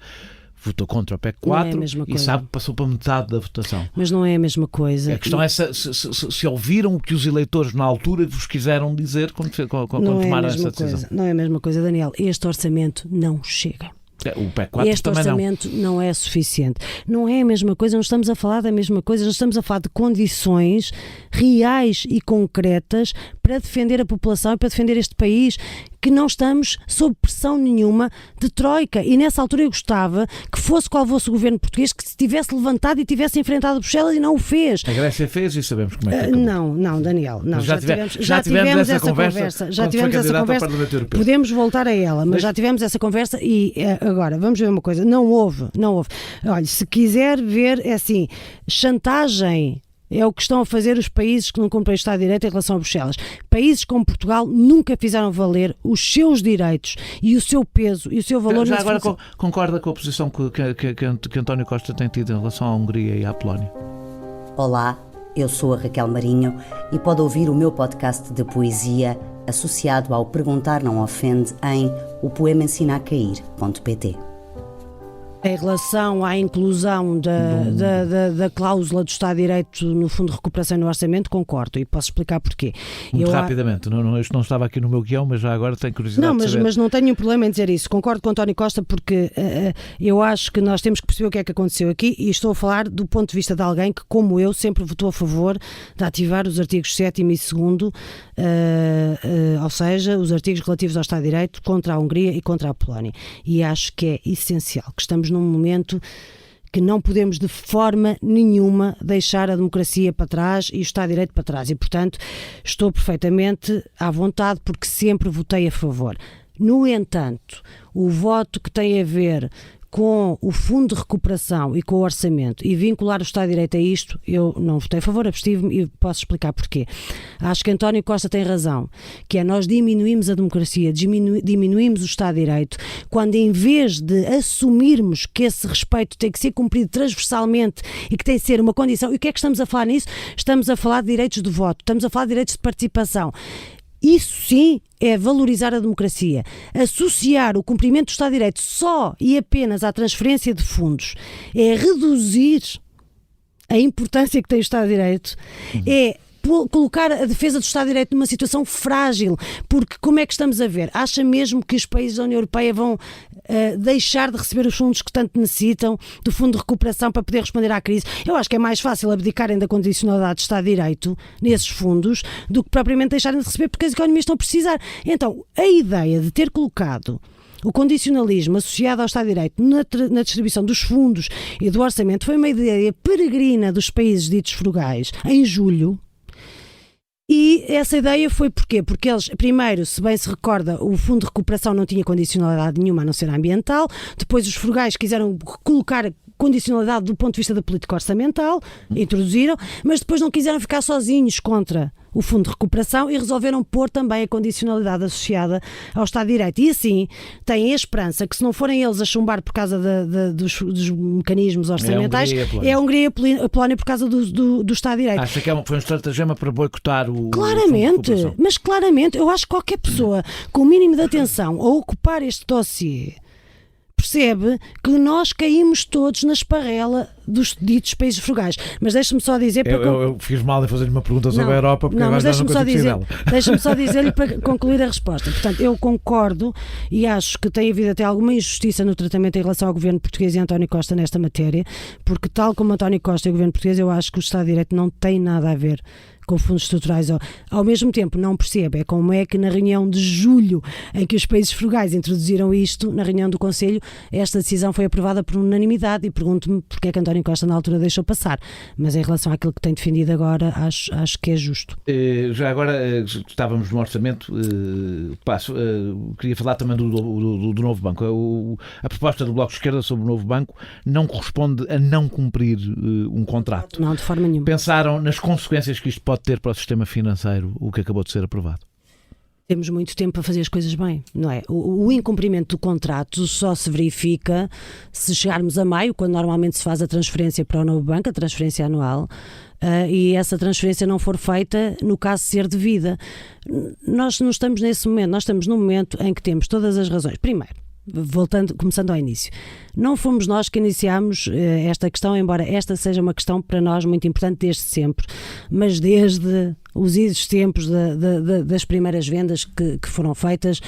Votou contra o PEC 4 e sabe que passou para metade da votação. Mas não é a mesma coisa. A questão é se ouviram o que os eleitores na altura vos quiseram dizer quando tomaram essa decisão. Não é a mesma coisa, Daniel. Este orçamento não chega. O PEC 4 este também orçamento não é suficiente. Não é a mesma coisa, não estamos a falar da mesma coisa, nós estamos a falar de condições reais e concretas para defender a população e para defender este país, que não estamos sob pressão nenhuma de troika. E nessa altura eu gostava que fosse qual fosse o governo português que se tivesse levantado e tivesse enfrentado Bruxelas, e não o fez. A Grécia fez e sabemos como é que acabou. Não, Daniel. Não. Já tivemos essa conversa. Já tivemos essa conversa. Podemos voltar a ela, mas já tivemos essa conversa e agora, vamos ver uma coisa. Não houve. Olha, se quiser ver, é assim, chantagem É o que estão a fazer os países que não cumprem o Estado de Direito em relação a Bruxelas. Países como Portugal nunca fizeram valer os seus direitos e o seu peso e o seu valor. Já agora concorda com a posição que António Costa tem tido em relação à Hungria e à Polónia? Olá, eu sou a Raquel Marinho e pode ouvir o meu podcast de poesia associado ao Perguntar Não Ofende em opoemaensinacair.pt. Em relação à inclusão da cláusula do Estado de Direito no Fundo de Recuperação e no Orçamento, concordo, e posso explicar porquê. Muito rapidamente, isto não estava aqui no meu guião, mas já agora tenho curiosidade de saber. Mas não tenho nenhum problema em dizer isso. Concordo com António Costa porque eu acho que nós temos que perceber o que é que aconteceu aqui, e estou a falar do ponto de vista de alguém que, como eu, sempre votou a favor de ativar os artigos 7º e 2º, ou seja, os artigos relativos ao Estado de Direito contra a Hungria e contra a Polónia. E acho que é essencial, que estamos num momento que não podemos de forma nenhuma deixar a democracia para trás e o Estado de Direito para trás, e portanto estou perfeitamente à vontade porque sempre votei a favor. No entanto, o voto que tem a ver com o Fundo de Recuperação e com o Orçamento e vincular o Estado de Direito a isto, eu não votei a favor, abstive-me, e posso explicar porquê. Acho que António Costa tem razão, que é nós diminuímos a democracia, diminuímos o Estado de Direito, quando em vez de assumirmos que esse respeito tem que ser cumprido transversalmente e que tem que ser uma condição, e o que é que estamos a falar nisso? Estamos a falar de direitos de voto, estamos a falar de direitos de participação. Isso sim é valorizar a democracia. Associar o cumprimento do Estado de Direito só e apenas à transferência de fundos é reduzir a importância que tem o Estado de Direito, é colocar a defesa do Estado de Direito numa situação frágil, porque como é que estamos a ver? Acha mesmo que os países da União Europeia vão deixar de receber os fundos que tanto necessitam do Fundo de Recuperação para poder responder à crise? Eu acho que é mais fácil abdicarem da condicionalidade do Estado de Direito nesses fundos do que propriamente deixarem de receber, porque as economias estão a precisar. Então, a ideia de ter colocado o condicionalismo associado ao Estado de Direito na distribuição dos fundos e do orçamento foi uma ideia peregrina dos países ditos frugais em julho. E essa ideia foi porquê? Porque eles, primeiro, se bem se recorda, o Fundo de Recuperação não tinha condicionalidade nenhuma a não ser ambiental. Depois os frugais quiseram colocar condicionalidade do ponto de vista da política orçamental, introduziram, mas depois não quiseram ficar sozinhos contra o Fundo de Recuperação e resolveram pôr também a condicionalidade associada ao Estado de Direito. E assim têm a esperança que, se não forem eles a chumbar por causa dos mecanismos orçamentais, é a Hungria e a Polónia por causa do Estado de Direito. Acha que foi um estratagema para boicotar o Claramente, mas claramente, eu acho que qualquer pessoa com o mínimo de atenção a ocupar este dossiê percebe que nós caímos todos na esparrela dos ditos países frugais. Mas deixe-me só dizer... Eu fiz mal em fazer-lhe uma pergunta sobre a Europa, porque agora não consigo dizer dela. Deixe-me só dizer-lhe para concluir a resposta. Portanto, eu concordo e acho que tem havido até alguma injustiça no tratamento em relação ao governo português e António Costa nesta matéria, porque tal como António Costa e o governo português, eu acho que o Estado de Direito não tem nada a ver com fundos estruturais. Ao mesmo tempo, não percebo como é que na reunião de julho, em que os países frugais introduziram isto, na reunião do Conselho, esta decisão foi aprovada por unanimidade, e pergunto-me porque é que António Costa na altura deixou passar. Mas em relação àquilo que tem defendido agora, acho que é justo. Já agora, estávamos no orçamento, queria falar também do novo banco. A proposta do Bloco de Esquerda sobre o novo banco não corresponde a não cumprir um contrato. Não, de forma nenhuma. Pensaram nas consequências que isto pode ter para o sistema financeiro, o que acabou de ser aprovado? Temos muito tempo para fazer as coisas bem, não é? O incumprimento do contrato só se verifica se chegarmos a maio, quando normalmente se faz a transferência para o novo banco, a transferência anual, e essa transferência não for feita no caso de ser devida. Nós não estamos nesse momento, nós estamos num momento em que temos todas as razões. Primeiro, começando ao início, não fomos nós que iniciámos esta questão, embora esta seja uma questão para nós muito importante desde sempre, mas desde os idos tempos das primeiras vendas que foram feitas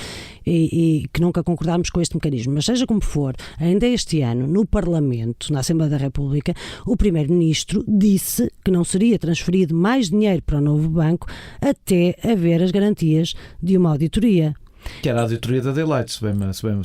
e que nunca concordámos com este mecanismo. Mas seja como for, ainda este ano, no Parlamento, na Assembleia da República, o Primeiro-Ministro disse que não seria transferido mais dinheiro para o novo banco até haver as garantias de uma auditoria. Que era a auditoria da Deloitte, se bem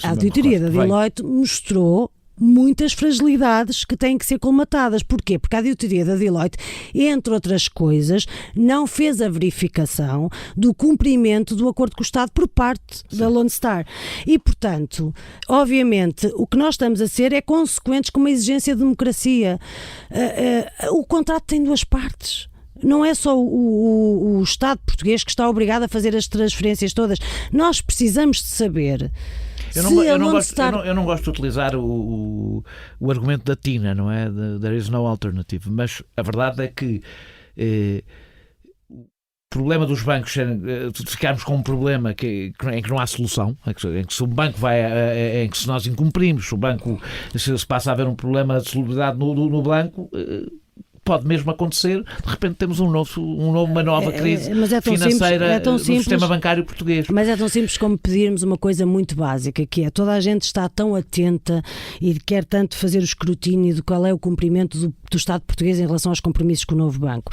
a auditoria da Deloitte mostrou muitas fragilidades que têm que ser colmatadas. Porquê? Porque a auditoria da Deloitte, entre outras coisas, não fez a verificação do cumprimento do acordo com o Estado por parte da Lone Star. E, portanto, obviamente, o que nós estamos a ser é consequentes com uma exigência de democracia. O contrato tem duas partes. Não é só o Estado português que está obrigado a fazer as transferências todas. Nós precisamos de saber. Eu não gosto de utilizar o argumento da Tina, não é? There is no alternative. Mas a verdade é que o problema dos bancos ficarmos com um problema em que não há solução, em que se o banco em que se nós incumprimos, se passa a haver um problema de solubilidade no banco, pode mesmo acontecer, de repente temos uma nova crise financeira no sistema bancário português. Mas é tão simples como pedirmos uma coisa muito básica, que é: toda a gente está tão atenta e quer tanto fazer o escrutínio de qual é o cumprimento do Estado português em relação aos compromissos com o novo banco.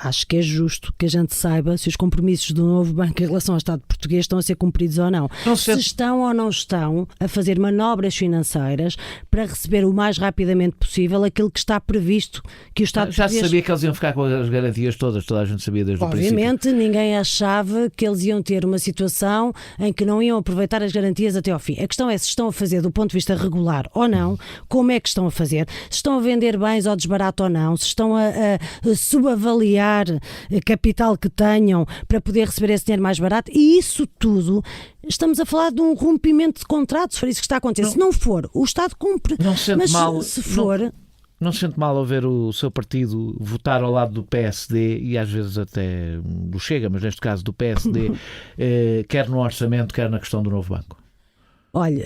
Acho que é justo que a gente saiba se os compromissos do novo banco em relação ao Estado português estão a ser cumpridos ou não. Se estão ou não estão a fazer manobras financeiras para receber o mais rapidamente possível aquilo que está previsto que o Estado português... Já se sabia que eles iam ficar com as garantias todas, toda a gente sabia desde o princípio. Obviamente, ninguém achava que eles iam ter uma situação em que não iam aproveitar as garantias até ao fim. A questão é se estão a fazer do ponto de vista regular ou não, como é que estão a fazer, se estão a vender bens ao desbarato ou não, se estão a subavaliar capital que tenham para poder receber esse dinheiro mais barato, e isso tudo estamos a falar de um rompimento de contratos. Foi isso que está a acontecer. Se não for, o Estado cumpre. Não se sente mas mal, se for... Não se sente mal ao ver o seu partido votar ao lado do PSD e às vezes até do Chega, mas neste caso do PSD, quer no orçamento, quer na questão do novo banco? Olha,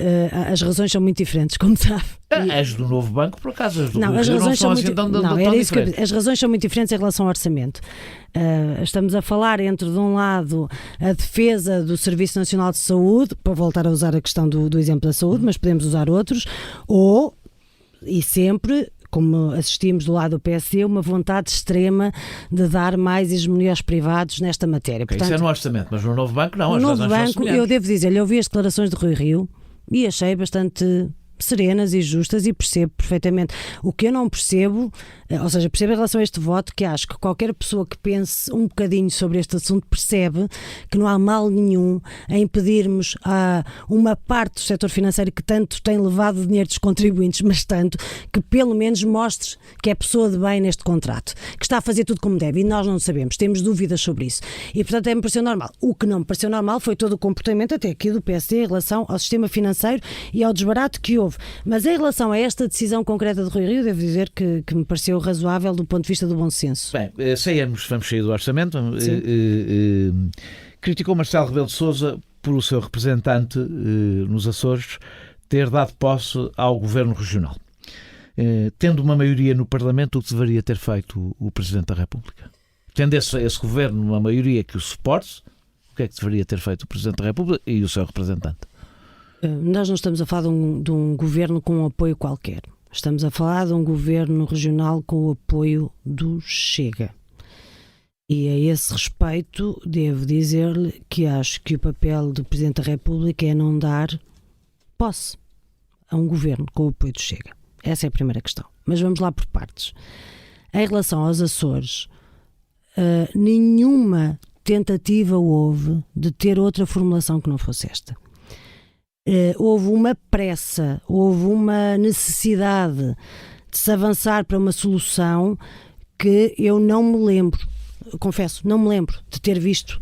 as razões são muito diferentes, como sabe. As do novo banco, por acaso, as do não, Rio as razões não são são assim muito... tão não, era isso diferentes. que as razões são muito diferentes em relação ao orçamento. Estamos a falar entre, de um lado, a defesa do Serviço Nacional de Saúde, para voltar a usar a questão do exemplo da saúde, mas podemos usar outros, e sempre, como assistimos do lado do PSD, uma vontade extrema de dar mais hegemonia aos privados nesta matéria. Portanto, isso é no orçamento, mas no novo banco não. No novo banco, eu devo dizer, eu ouvi as declarações de Rui Rio e achei bastante serenas e justas e percebo perfeitamente. O que eu não percebo, ou seja, percebo em relação a este voto, que acho que qualquer pessoa que pense um bocadinho sobre este assunto percebe que não há mal nenhum em pedirmos a uma parte do setor financeiro que tanto tem levado dinheiro dos contribuintes, mas tanto que pelo menos mostre que é pessoa de bem neste contrato, que está a fazer tudo como deve, e nós não sabemos, temos dúvidas sobre isso. E portanto me pareceu normal. O que não me pareceu normal foi todo o comportamento até aqui do PSD em relação ao sistema financeiro e ao desbarato que houve. Mas em relação a esta decisão concreta de Rui Rio, devo dizer que me pareceu razoável do ponto de vista do bom senso. Bem, vamos sair do orçamento. Criticou Marcelo Rebelo de Sousa por o seu representante nos Açores ter dado posse ao governo regional. Tendo uma maioria no Parlamento, o que deveria ter feito o Presidente da República? Tendo esse governo uma maioria que o suporte, o que é que deveria ter feito o Presidente da República e o seu representante? Nós não estamos a falar de um governo com um apoio qualquer. Estamos a falar de um governo regional com o apoio do Chega. E a esse respeito, devo dizer-lhe que acho que o papel do Presidente da República é não dar posse a um governo com o apoio do Chega. Essa é a primeira questão. Mas vamos lá por partes. Em relação aos Açores, nenhuma tentativa houve de ter outra formulação que não fosse esta. Houve uma pressa, houve uma necessidade de se avançar para uma solução que eu não me lembro, confesso, não me lembro de ter visto.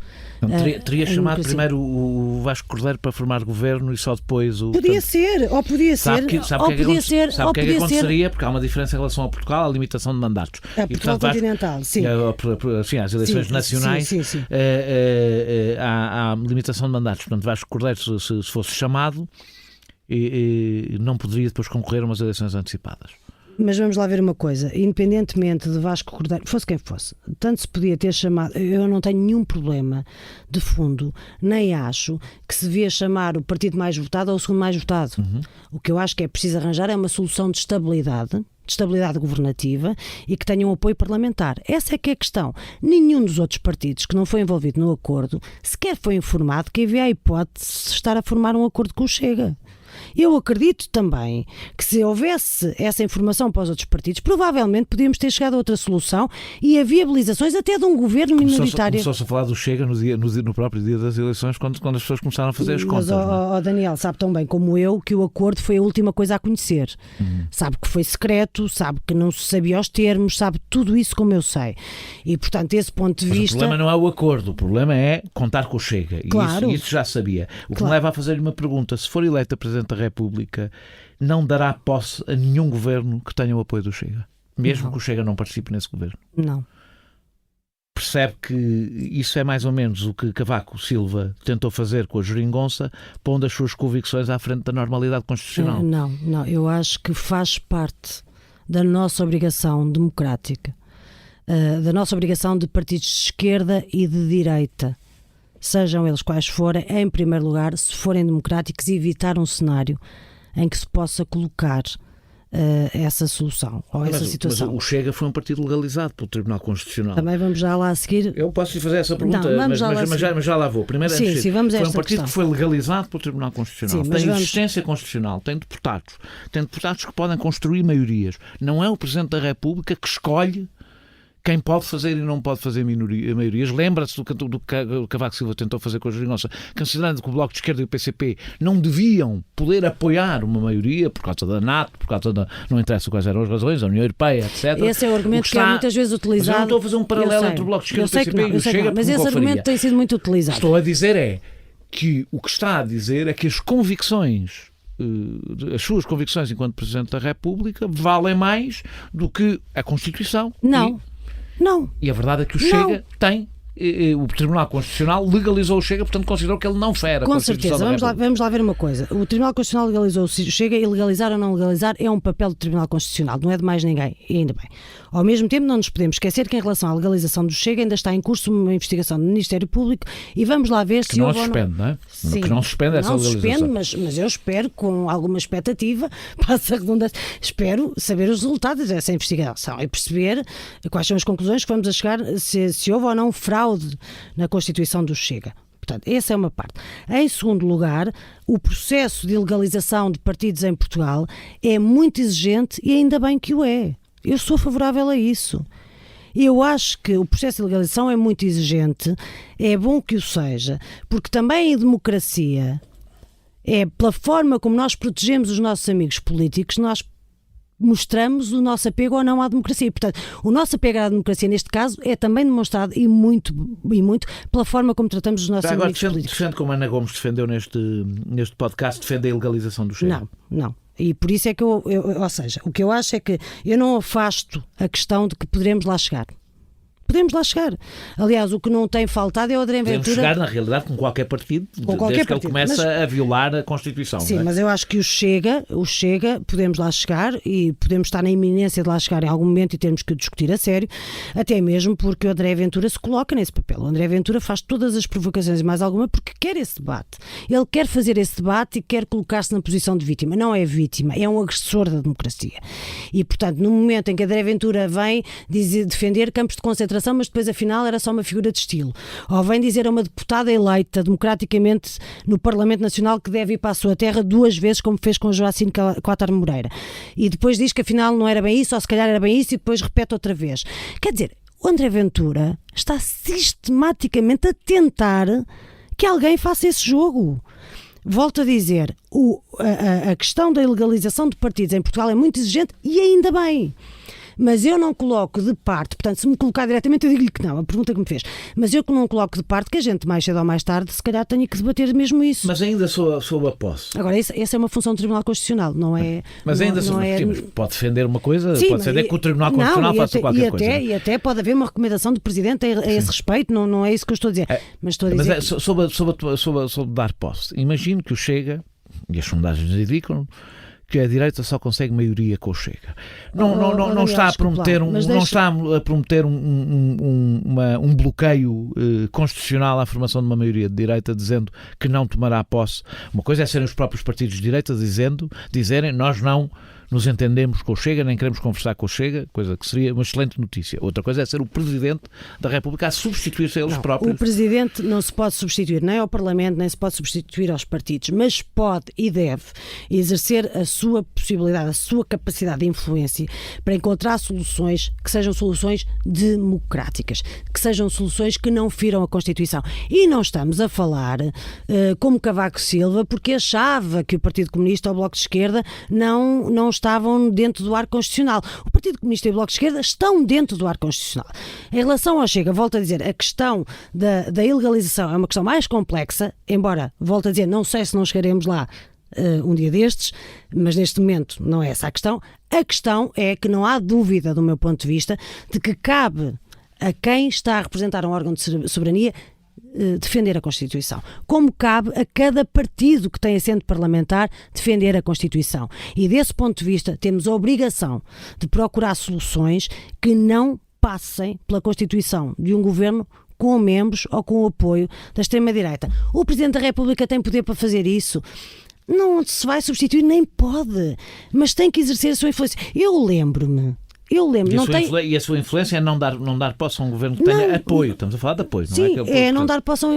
Teria chamado primeiro o Vasco Cordeiro para formar governo e só depois o... Podia ser, ou podia ser. Sabe o que é que aconteceria? Porque há uma diferença em relação a Portugal, a limitação de mandatos. A Portugal continental, sim. As eleições nacionais, sim. Há limitação de mandatos. Portanto, Vasco Cordeiro, se fosse chamado, não poderia depois concorrer a umas eleições antecipadas. Mas vamos lá ver uma coisa, independentemente de Vasco Cordeiro, fosse quem fosse, tanto se podia ter chamado, eu não tenho nenhum problema de fundo, nem acho que se devia chamar o partido mais votado ou o segundo mais votado. O que eu acho que é preciso arranjar é uma solução de estabilidade governativa e que tenha um apoio parlamentar. Essa é que é a questão. Nenhum dos outros partidos que não foi envolvido no acordo sequer foi informado que havia a hipótese de estar a formar um acordo com o Chega. Eu acredito também que se houvesse essa informação para os outros partidos, provavelmente podíamos ter chegado a outra solução e a viabilizações até de um governo minoritário. Começou-se a falar do Chega no próprio dia das eleições, quando as pessoas começaram a fazer as contas. Mas, Daniel, sabe tão bem como eu que o acordo foi a última coisa a conhecer. Sabe que foi secreto, sabe que não se sabia os termos, sabe tudo isso como eu sei. E, portanto, esse ponto de vista... O problema não é o acordo, o problema é contar com o Chega. Claro. E isso já sabia. O que me leva a fazer-lhe uma pergunta: se for eleita Presidente da República, não dará posse a nenhum governo que tenha o apoio do Chega? Mesmo que o Chega não participe nesse governo? Não. Percebe que isso é mais ou menos o que Cavaco Silva tentou fazer com a Geringonça, pondo as suas convicções à frente da normalidade constitucional? Não. Eu acho que faz parte da nossa obrigação democrática, da nossa obrigação de partidos de esquerda e de direita, sejam eles quais forem, em primeiro lugar, se forem democráticos, evitar um cenário em que se possa colocar essa solução ou essa situação. Mas o Chega foi um partido legalizado pelo Tribunal Constitucional. Também vamos já lá a seguir. Eu posso lhe fazer essa pergunta, mas já lá vou. Primeiro, sim, vamos a foi esta um partido questão. que foi legalizado pelo Tribunal Constitucional. Sim, tem existência constitucional, tem deputados que podem construir maiorias. Não é o Presidente da República que escolhe quem pode fazer e não pode fazer maiorias. Lembra-se do que o Cavaco Silva tentou fazer com a Geringonça, considerando que o Bloco de Esquerda e o PCP não deviam poder apoiar uma maioria por causa da NATO, por causa da... não interessa quais eram as razões, a União Europeia, etc. Esse é o argumento que é muitas vezes utilizado. Mas eu não estou a fazer um paralelo entre o Bloco de Esquerda e o PCP e o Chega, mas esse argumento tem sido muito utilizado. Estou a dizer é que o que está a dizer é que as suas convicções enquanto Presidente da República valem mais do que a Constituição. Não. E a verdade é que o Chega tem... O Tribunal Constitucional legalizou o Chega, portanto considerou que ele não fere a Constituição da República. Vamos lá ver uma coisa. O Tribunal Constitucional legalizou o Chega e legalizar ou não legalizar é um papel do Tribunal Constitucional, não é de mais ninguém, e ainda bem. Ao mesmo tempo, não nos podemos esquecer que em relação à legalização do Chega ainda está em curso uma investigação do Ministério Público e vamos lá ver se houve ou não... não é? Sim, que não suspende essa legalização. Não suspende, mas eu espero, com alguma expectativa, passa a redundância, espero saber os resultados dessa investigação e perceber quais são as conclusões que vamos a chegar, se houve ou não fraude na Constituição do Chega. Portanto, essa é uma parte. Em segundo lugar, o processo de legalização de partidos em Portugal é muito exigente e ainda bem que o é. Eu sou favorável a isso. Eu acho que o processo de legalização é muito exigente, é bom que o seja, porque também em democracia é pela forma como nós protegemos os nossos amigos políticos, nós mostramos o nosso apego ou não à democracia. E, portanto, o nosso apego à democracia, neste caso, é também demonstrado e muito pela forma como tratamos os nossos amigos políticos. Defende como a Ana Gomes defendeu neste podcast, defende a ilegalização do Chega? Não. E por isso é que ou seja, o que eu acho é que eu não afasto a questão de que poderemos lá chegar. Podemos lá chegar. Aliás, o que não tem faltado é o André Ventura... Podemos chegar, na realidade, com qualquer partido, desde que ele começa a violar a Constituição. Sim, não é? Mas eu acho que o Chega, podemos lá chegar e podemos estar na iminência de lá chegar em algum momento e termos que discutir a sério, até mesmo porque o André Ventura se coloca nesse papel. O André Ventura faz todas as provocações e mais alguma porque quer esse debate. Ele quer fazer esse debate e quer colocar-se na posição de vítima. Não é vítima, é um agressor da democracia. E, portanto, no momento em que André Ventura vem defender campos de concentração, mas depois afinal era só uma figura de estilo. Ou vem dizer a uma deputada eleita democraticamente no Parlamento Nacional que deve ir para a sua terra 2 vezes, como fez com Joacine Coatar Moreira. E depois diz que afinal não era bem isso, ou se calhar era bem isso, e depois repete outra vez. Quer dizer, o André Ventura está sistematicamente a tentar que alguém faça esse jogo. Volto a dizer, a questão da ilegalização de partidos em Portugal é muito exigente e ainda bem. Mas eu não coloco de parte, portanto, se me colocar diretamente eu digo-lhe que não, a pergunta que me fez, mas eu que não coloco de parte que a gente mais cedo ou mais tarde se calhar tenha que debater mesmo isso. Mas ainda sob a posse. Agora, essa é uma função do Tribunal Constitucional, não é... Mas ainda pode defender uma coisa, sim, pode defender que o Tribunal Constitucional faça qualquer coisa. E até pode haver uma recomendação do Presidente a esse respeito, não é isso que eu estou a dizer. Mas estou a dizer... Sobre dar posse, imagino que o Chega, e as sondagens indicam que a direita só consegue maioria com o Chega. Não está a prometer um bloqueio constitucional à formação de uma maioria de direita, dizendo que não tomará posse. Uma coisa é serem os próprios partidos de direita dizerem nós não nos entendemos com o Chega, nem queremos conversar com o Chega, coisa que seria uma excelente notícia. Outra coisa é ser o Presidente da República a substituir-se a eles próprios. O Presidente não se pode substituir nem ao Parlamento, nem se pode substituir aos partidos, mas pode e deve exercer a sua possibilidade, a sua capacidade de influência para encontrar soluções que sejam soluções democráticas, que sejam soluções que não firam a Constituição. E não estamos a falar como Cavaco Silva, porque achava que o Partido Comunista ou o Bloco de Esquerda não estavam dentro do arco constitucional. O Partido Comunista e o Bloco de Esquerda estão dentro do arco constitucional. Em relação ao Chega, volto a dizer, a questão da ilegalização é uma questão mais complexa, embora, volto a dizer, não sei se não chegaremos lá um dia destes, mas neste momento não é essa a questão. A questão é que não há dúvida, do meu ponto de vista, de que cabe a quem está a representar um órgão de soberania defender a Constituição, como cabe a cada partido que tem assento parlamentar defender a Constituição. E desse ponto de vista temos a obrigação de procurar soluções que não passem pela constituição de um governo com membros ou com o apoio da extrema-direita. O Presidente da República tem poder para fazer isso. Não se vai substituir, nem pode, mas tem que exercer a sua influência. Eu lembro-me. E a sua influência é não dar posse a um governo que tenha apoio. Estamos a falar de apoio, não é? Sim, é não dar posse,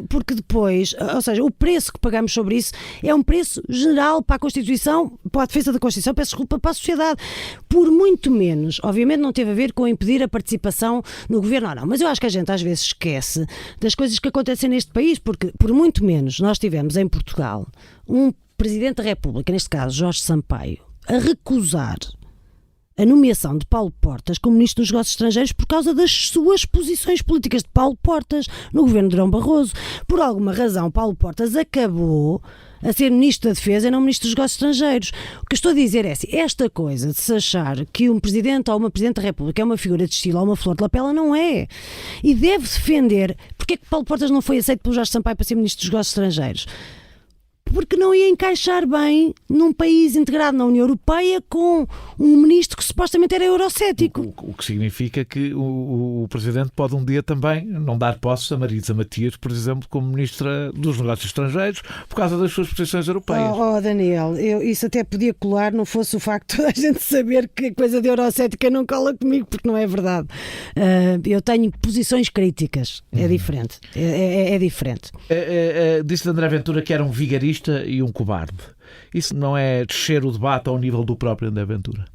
porque depois, ou seja, o preço que pagamos sobre isso é um preço geral para a Constituição, para a defesa da Constituição, peço desculpa, para a sociedade. Por muito menos, obviamente não teve a ver com impedir a participação no governo ou não, mas eu acho que a gente às vezes esquece das coisas que acontecem neste país, porque por muito menos nós tivemos em Portugal um Presidente da República, neste caso Jorge Sampaio, a recusar a nomeação de Paulo Portas como Ministro dos Negócios Estrangeiros por causa das suas posições políticas de Paulo Portas no governo de Durão Barroso. Por alguma razão, Paulo Portas acabou a ser Ministro da Defesa e não Ministro dos Negócios Estrangeiros. O que eu estou a dizer é assim, esta coisa de se achar que um Presidente ou uma Presidente da República é uma figura de estilo ou uma flor de lapela, não é. E deve defender. Porque é que Paulo Portas não foi aceito pelo Jorge Sampaio para ser Ministro dos Negócios Estrangeiros? Porque não ia encaixar bem num país integrado na União Europeia com um ministro que supostamente era eurocético. O que significa que o Presidente pode um dia também não dar posse a Marisa Matias, por exemplo, como Ministra dos Negócios Estrangeiros, por causa das suas posições europeias. Daniel, isso até podia colar, não fosse o facto de a gente saber que a coisa de eurocética não cola comigo, porque não é verdade. Eu tenho posições críticas, é diferente. É diferente. Disse André Ventura que era um vigarista e um cobarde. Isso não é descer o debate ao nível do próprio André Ventura?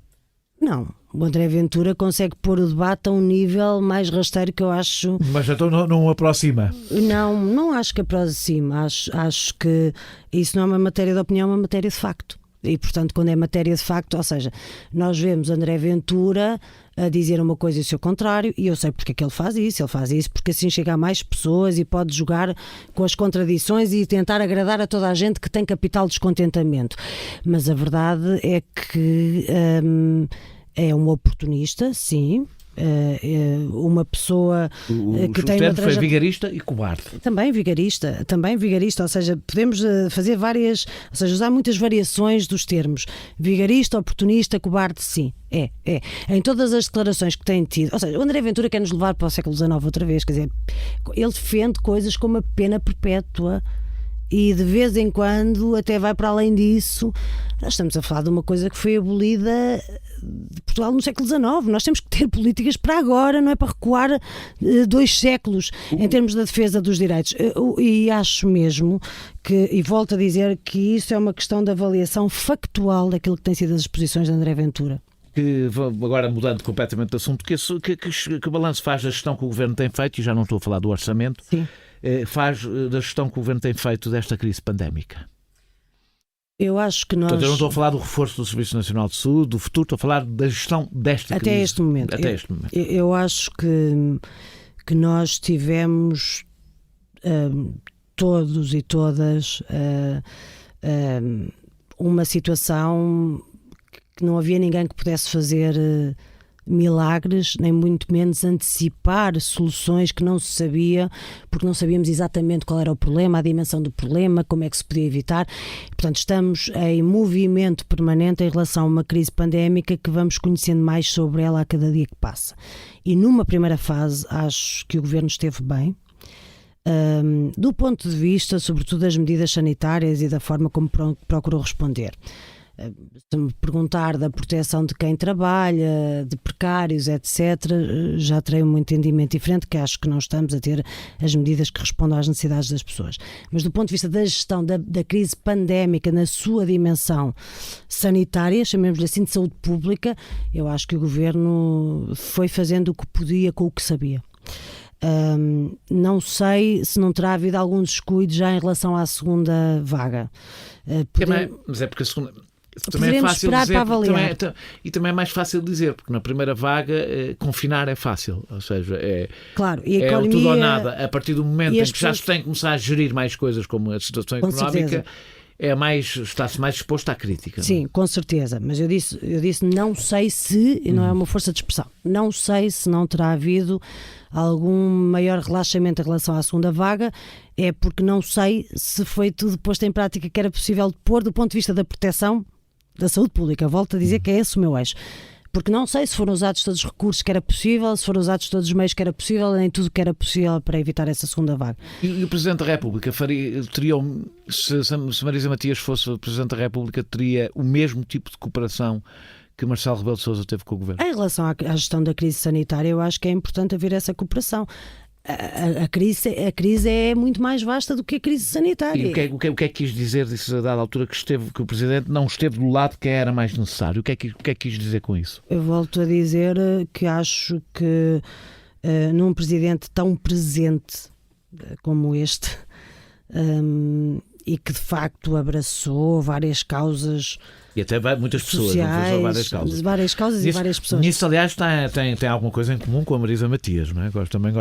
Não. O André Ventura consegue pôr o debate a um nível mais rasteiro que eu acho... Mas então não aproxima? Não acho que aproxima. Acho que isso não é uma matéria de opinião, é uma matéria de facto. E, portanto, quando é matéria de facto, ou seja, nós vemos André Ventura a dizer uma coisa e o seu contrário, e eu sei porque é que ele faz isso porque assim chega a mais pessoas e pode jogar com as contradições e tentar agradar a toda a gente que tem capital de descontentamento. Mas a verdade é que é um oportunista, sim. Uma pessoa que tem uma foi vigarista e cobarde. Também vigarista, ou seja, podemos fazer várias, ou seja, usar muitas variações dos termos. Vigarista, oportunista, cobarde, sim. É. Em todas as declarações que tem tido, ou seja, o André Ventura quer nos levar para o século XIX outra vez, quer dizer, ele defende coisas como a pena perpétua e de vez em quando até vai para além disso. Nós estamos a falar de uma coisa que foi abolida de Portugal no século XIX. Nós temos que ter políticas para agora, não é para recuar 2 séculos em termos da defesa dos direitos. E acho mesmo que, e volto a dizer, que isso é uma questão de avaliação factual daquilo que tem sido as posições de André Ventura. Agora mudando completamente de assunto, que balanço faz da gestão que o Governo tem feito, e já não estou a falar do orçamento, sim, faz da gestão que o Governo tem feito desta crise pandémica? Eu acho que nós... Portanto, eu não estou a falar do reforço do Serviço Nacional de Saúde, do futuro, estou a falar da gestão desta crise. Até este momento. Eu acho que nós tivemos todos e todas uma situação que não havia ninguém que pudesse fazer milagres, nem muito menos antecipar soluções que não se sabia, porque não sabíamos exatamente qual era o problema, a dimensão do problema, como é que se podia evitar. Portanto, estamos em movimento permanente em relação a uma crise pandémica que vamos conhecendo mais sobre ela a cada dia que passa. E numa primeira fase, acho que o Governo esteve bem, do ponto de vista, sobretudo, das medidas sanitárias e da forma como procurou responder. Se me perguntar da proteção de quem trabalha, de precários, etc., já terei um entendimento diferente, que acho que não estamos a ter as medidas que respondam às necessidades das pessoas. Mas do ponto de vista da gestão da crise pandémica na sua dimensão sanitária, chamemos-lhe assim, de saúde pública, eu acho que o Governo foi fazendo o que podia com o que sabia. Não sei se não terá havido algum descuido já em relação à segunda vaga. Mas é porque a segunda... Também é fácil dizer, e também é mais fácil dizer, porque na primeira vaga confinar é fácil, ou seja, claro, e a economia, o tudo ou nada. A partir do momento em que já se tem que começar a gerir mais coisas, como a situação económica, está-se mais exposto à crítica. Sim, não? Com certeza, mas eu disse não sei se, e não é uma força de expressão, não sei se não terá havido algum maior relaxamento em relação à segunda vaga, é porque não sei se foi tudo posto em prática que era possível de pôr do ponto de vista da proteção da saúde pública. Volto a dizer que é esse o meu eixo. Porque não sei se foram usados todos os recursos que era possível, se foram usados todos os meios que era possível, nem tudo que era possível para evitar essa segunda vaga. E o Presidente da República se Marisa Matias fosse o Presidente da República, teria o mesmo tipo de cooperação que Marcelo Rebelo de Sousa teve com o Governo? Em relação à gestão da crise sanitária, eu acho que é importante haver essa cooperação. A crise é muito mais vasta do que a crise sanitária. E o que é que quis dizer, disse a dada altura, que o Presidente não esteve do lado que era mais necessário? O que é que quis dizer com isso? Eu volto a dizer que acho que num Presidente tão presente como este, e que de facto abraçou várias causas e até muitas pessoas, sociais, várias causas. E várias pessoas. Nisso, aliás, tem alguma coisa em comum com a Marisa Matias, não é? Gosta muito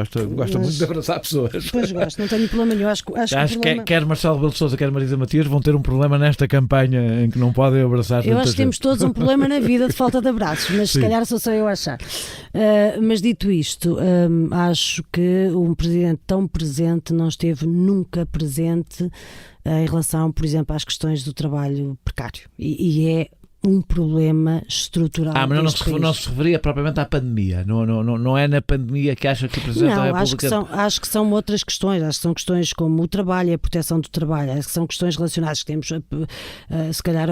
de abraçar pessoas. Pois gosto, não tenho problema nenhum. Acho que quer Marcelo Rebelo de Sousa, quer Marisa Matias vão ter um problema nesta campanha em que não podem abraçar. Eu acho que temos todos um problema na vida de falta de abraços, mas se calhar sou só eu a achar. Mas dito isto, acho que um Presidente tão presente não esteve nunca presente em relação, por exemplo, às questões do trabalho precário. E é um problema estrutural. Mas não se referia propriamente à pandemia. Não é na pandemia que acha que o Presidente da República... Acho que são outras questões. Acho que são questões como o trabalho e a proteção do trabalho. Acho que são questões relacionadas que temos, se calhar,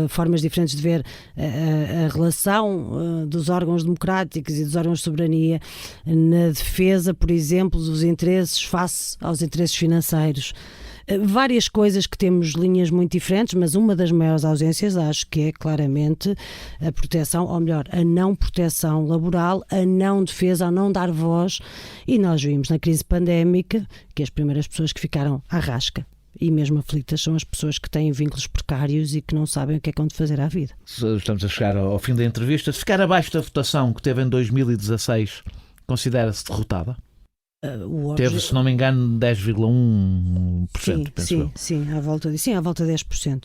formas diferentes de ver a relação dos órgãos democráticos e dos órgãos de soberania na defesa, por exemplo, dos interesses face aos interesses financeiros. Várias coisas que temos linhas muito diferentes, mas uma das maiores ausências acho que é claramente a proteção, ou melhor, a não proteção laboral, a não defesa, a não dar voz, e nós vimos na crise pandémica que as primeiras pessoas que ficaram à rasca e mesmo aflitas são as pessoas que têm vínculos precários e que não sabem o que é que vão de fazer à vida. Estamos a chegar ao fim da entrevista. Se ficar abaixo da votação que teve em 2016, considera-se derrotada? Teve, se não me engano, 10,1%. Sim, à volta de 10%.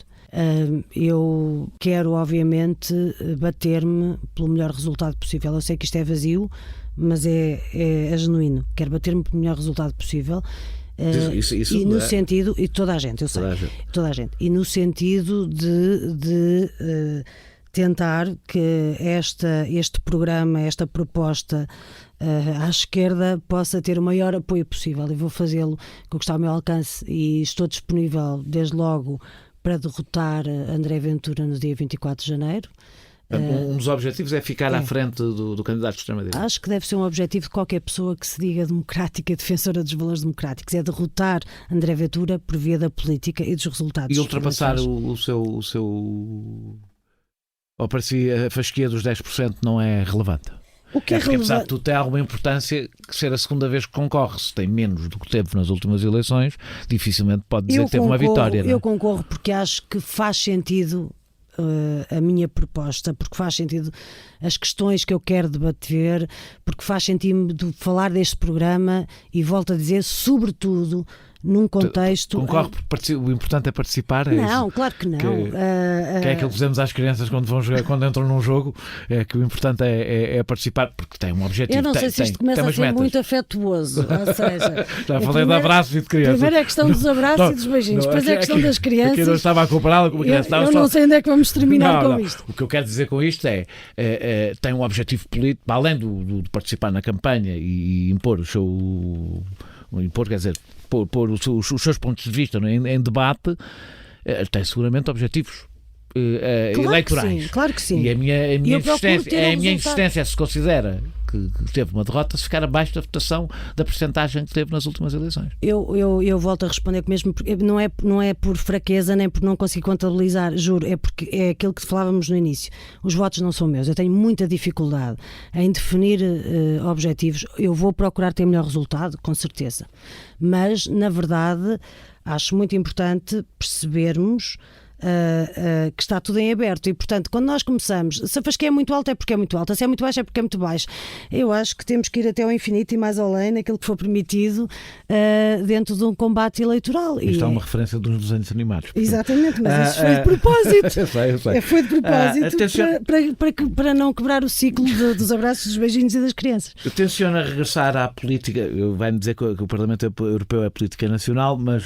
Eu quero, obviamente, bater-me pelo melhor resultado possível. Eu sei que isto é vazio, mas é genuíno. Quero bater-me pelo melhor resultado possível. Isso e no sentido, e toda a gente, eu sei, toda a gente, e no sentido de tentar que este programa, esta proposta à esquerda possa ter o maior apoio possível, e vou fazê-lo com o que está ao meu alcance, e estou disponível desde logo para derrotar André Ventura no dia 24 de janeiro. Um dos objetivos é ficar à frente do candidato de extrema-direita. Acho que deve ser um objetivo de qualquer pessoa que se diga democrática, defensora dos valores democráticos, é derrotar André Ventura por via da política e dos resultados. E ultrapassar o seu... Ou para si a fasquia dos 10% não é relevante? O que é porque, apesar de tudo, tem alguma importância que ser a segunda vez que concorre. Se tem menos do que teve nas últimas eleições, dificilmente pode dizer que teve uma vitória. Eu concorro porque acho que faz sentido a minha proposta, porque faz sentido as questões que eu quero debater, porque faz sentido falar deste programa e, volto a dizer, sobretudo num contexto... Concorre porque o importante é participar? Não, claro que não. Que é aquilo que dizemos às crianças quando vão jogar, quando entram num jogo, é que o importante é participar, porque tem um objetivo. Eu não sei se isto começa a ser muito afetuoso, ou seja... Já falei de abraços e de crianças. Primeiro é a questão dos abraços e dos beijinhos, depois é a questão das crianças. Eu não estava a compará-la com uma criança. Eu não sei onde é que vamos terminar com isto. O que eu quero dizer com isto tem um objetivo político, além de participar na campanha e impor o seu... quer dizer, pôr os seus pontos de vista em debate, tem seguramente objetivos eleitorais. Claro que sim. E a minha resultado. insistência, se considera que teve uma derrota, se ficar abaixo da votação da percentagem que teve nas últimas eleições. Eu volto a responder que mesmo não é por fraqueza nem por não conseguir contabilizar, juro, é porque é aquilo que falávamos no início. Os votos não são meus, eu tenho muita dificuldade em definir objetivos. Eu vou procurar ter melhor resultado, com certeza, mas na verdade acho muito importante percebermos que está tudo em aberto e, portanto, quando nós começamos, se a fasquia é muito alta é porque é muito alta, se é muito baixa é porque é muito baixa. Eu acho que temos que ir até ao infinito e mais além naquilo que for permitido dentro de um combate eleitoral. Isto é uma referência dos desenhos animados. Exatamente, mas isso foi de propósito. Eu sei. Foi de propósito para não quebrar o ciclo dos abraços, dos beijinhos e das crianças. Tenciona regressar à política, vai-me dizer que o Parlamento Europeu é política nacional, mas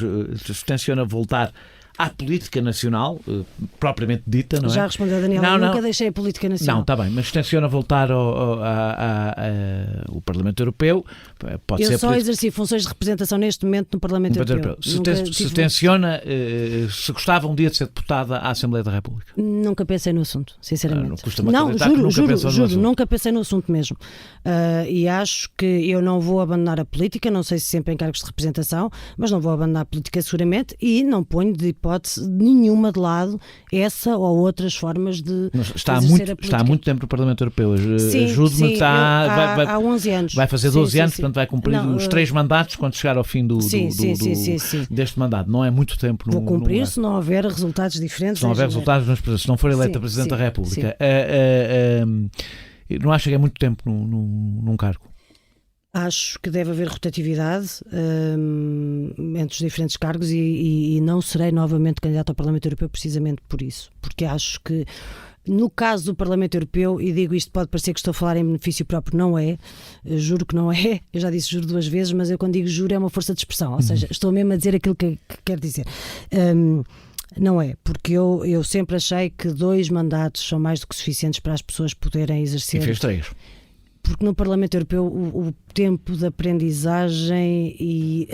tenciona voltar à política nacional, propriamente dita, não é? Já respondeu, Daniel, eu nunca deixei a política nacional. Não, está bem, mas tenciona voltar ao Parlamento Europeu. Pode eu ser só exerci funções de representação neste momento no Parlamento Europeu. Se tenciona, se gostava um dia de ser deputada à Assembleia da República? Nunca pensei no assunto, sinceramente. Juro, nunca pensei no assunto mesmo. E acho que eu não vou abandonar a política, não sei se sempre em cargos de representação, mas não vou abandonar a política seguramente e não ponho de hipótese nenhuma de lado essa ou outras formas de está há muito tempo no Parlamento Europeu. Ajude-me, há 11 anos. Vai fazer 12 anos, portanto vai cumprir os 3 mandatos quando chegar ao fim deste mandato. Não é muito tempo. Vou cumprir se não houver resultados diferentes. Se não houver resultados, se não for eleita Presidente da República. Não acha que é muito tempo num cargo? Acho que deve haver rotatividade entre os diferentes cargos e não serei novamente candidato ao Parlamento Europeu precisamente por isso. Porque acho que no caso do Parlamento Europeu, e digo isto, pode parecer que estou a falar em benefício próprio, não é, juro que não é, eu já disse juro 2 vezes, mas eu quando digo juro é uma força de expressão, ou seja, estou mesmo a dizer aquilo que quero dizer. Não é, porque eu sempre achei que 2 mandatos são mais do que suficientes para as pessoas poderem exercer. E fez 3. Porque no Parlamento Europeu o tempo de aprendizagem e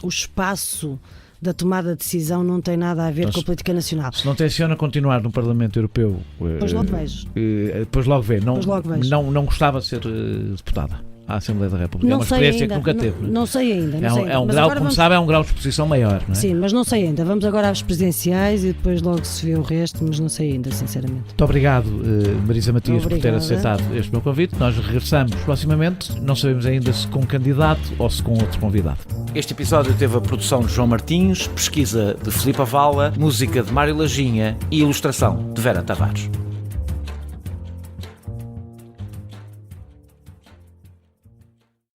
o espaço da tomada de decisão não tem nada a ver com a política nacional. Se não tenciona continuar no Parlamento Europeu, depois logo vejo. Depois logo vê. Não gostava de ser deputada à Assembleia da República. É uma experiência que nunca teve. Não sei ainda. Como sabe, é um grau de exposição maior, não é? Sim, mas não sei ainda. Vamos agora às presidenciais e depois logo se vê o resto, mas não sei ainda, sinceramente. Muito obrigado, Marisa Matias, por ter aceitado este meu convite. Nós regressamos proximamente, não sabemos ainda se com candidato ou se com outro convidado. Este episódio teve a produção de João Martins, pesquisa de Filipe Avala, música de Mário Lajinha e ilustração de Vera Tavares.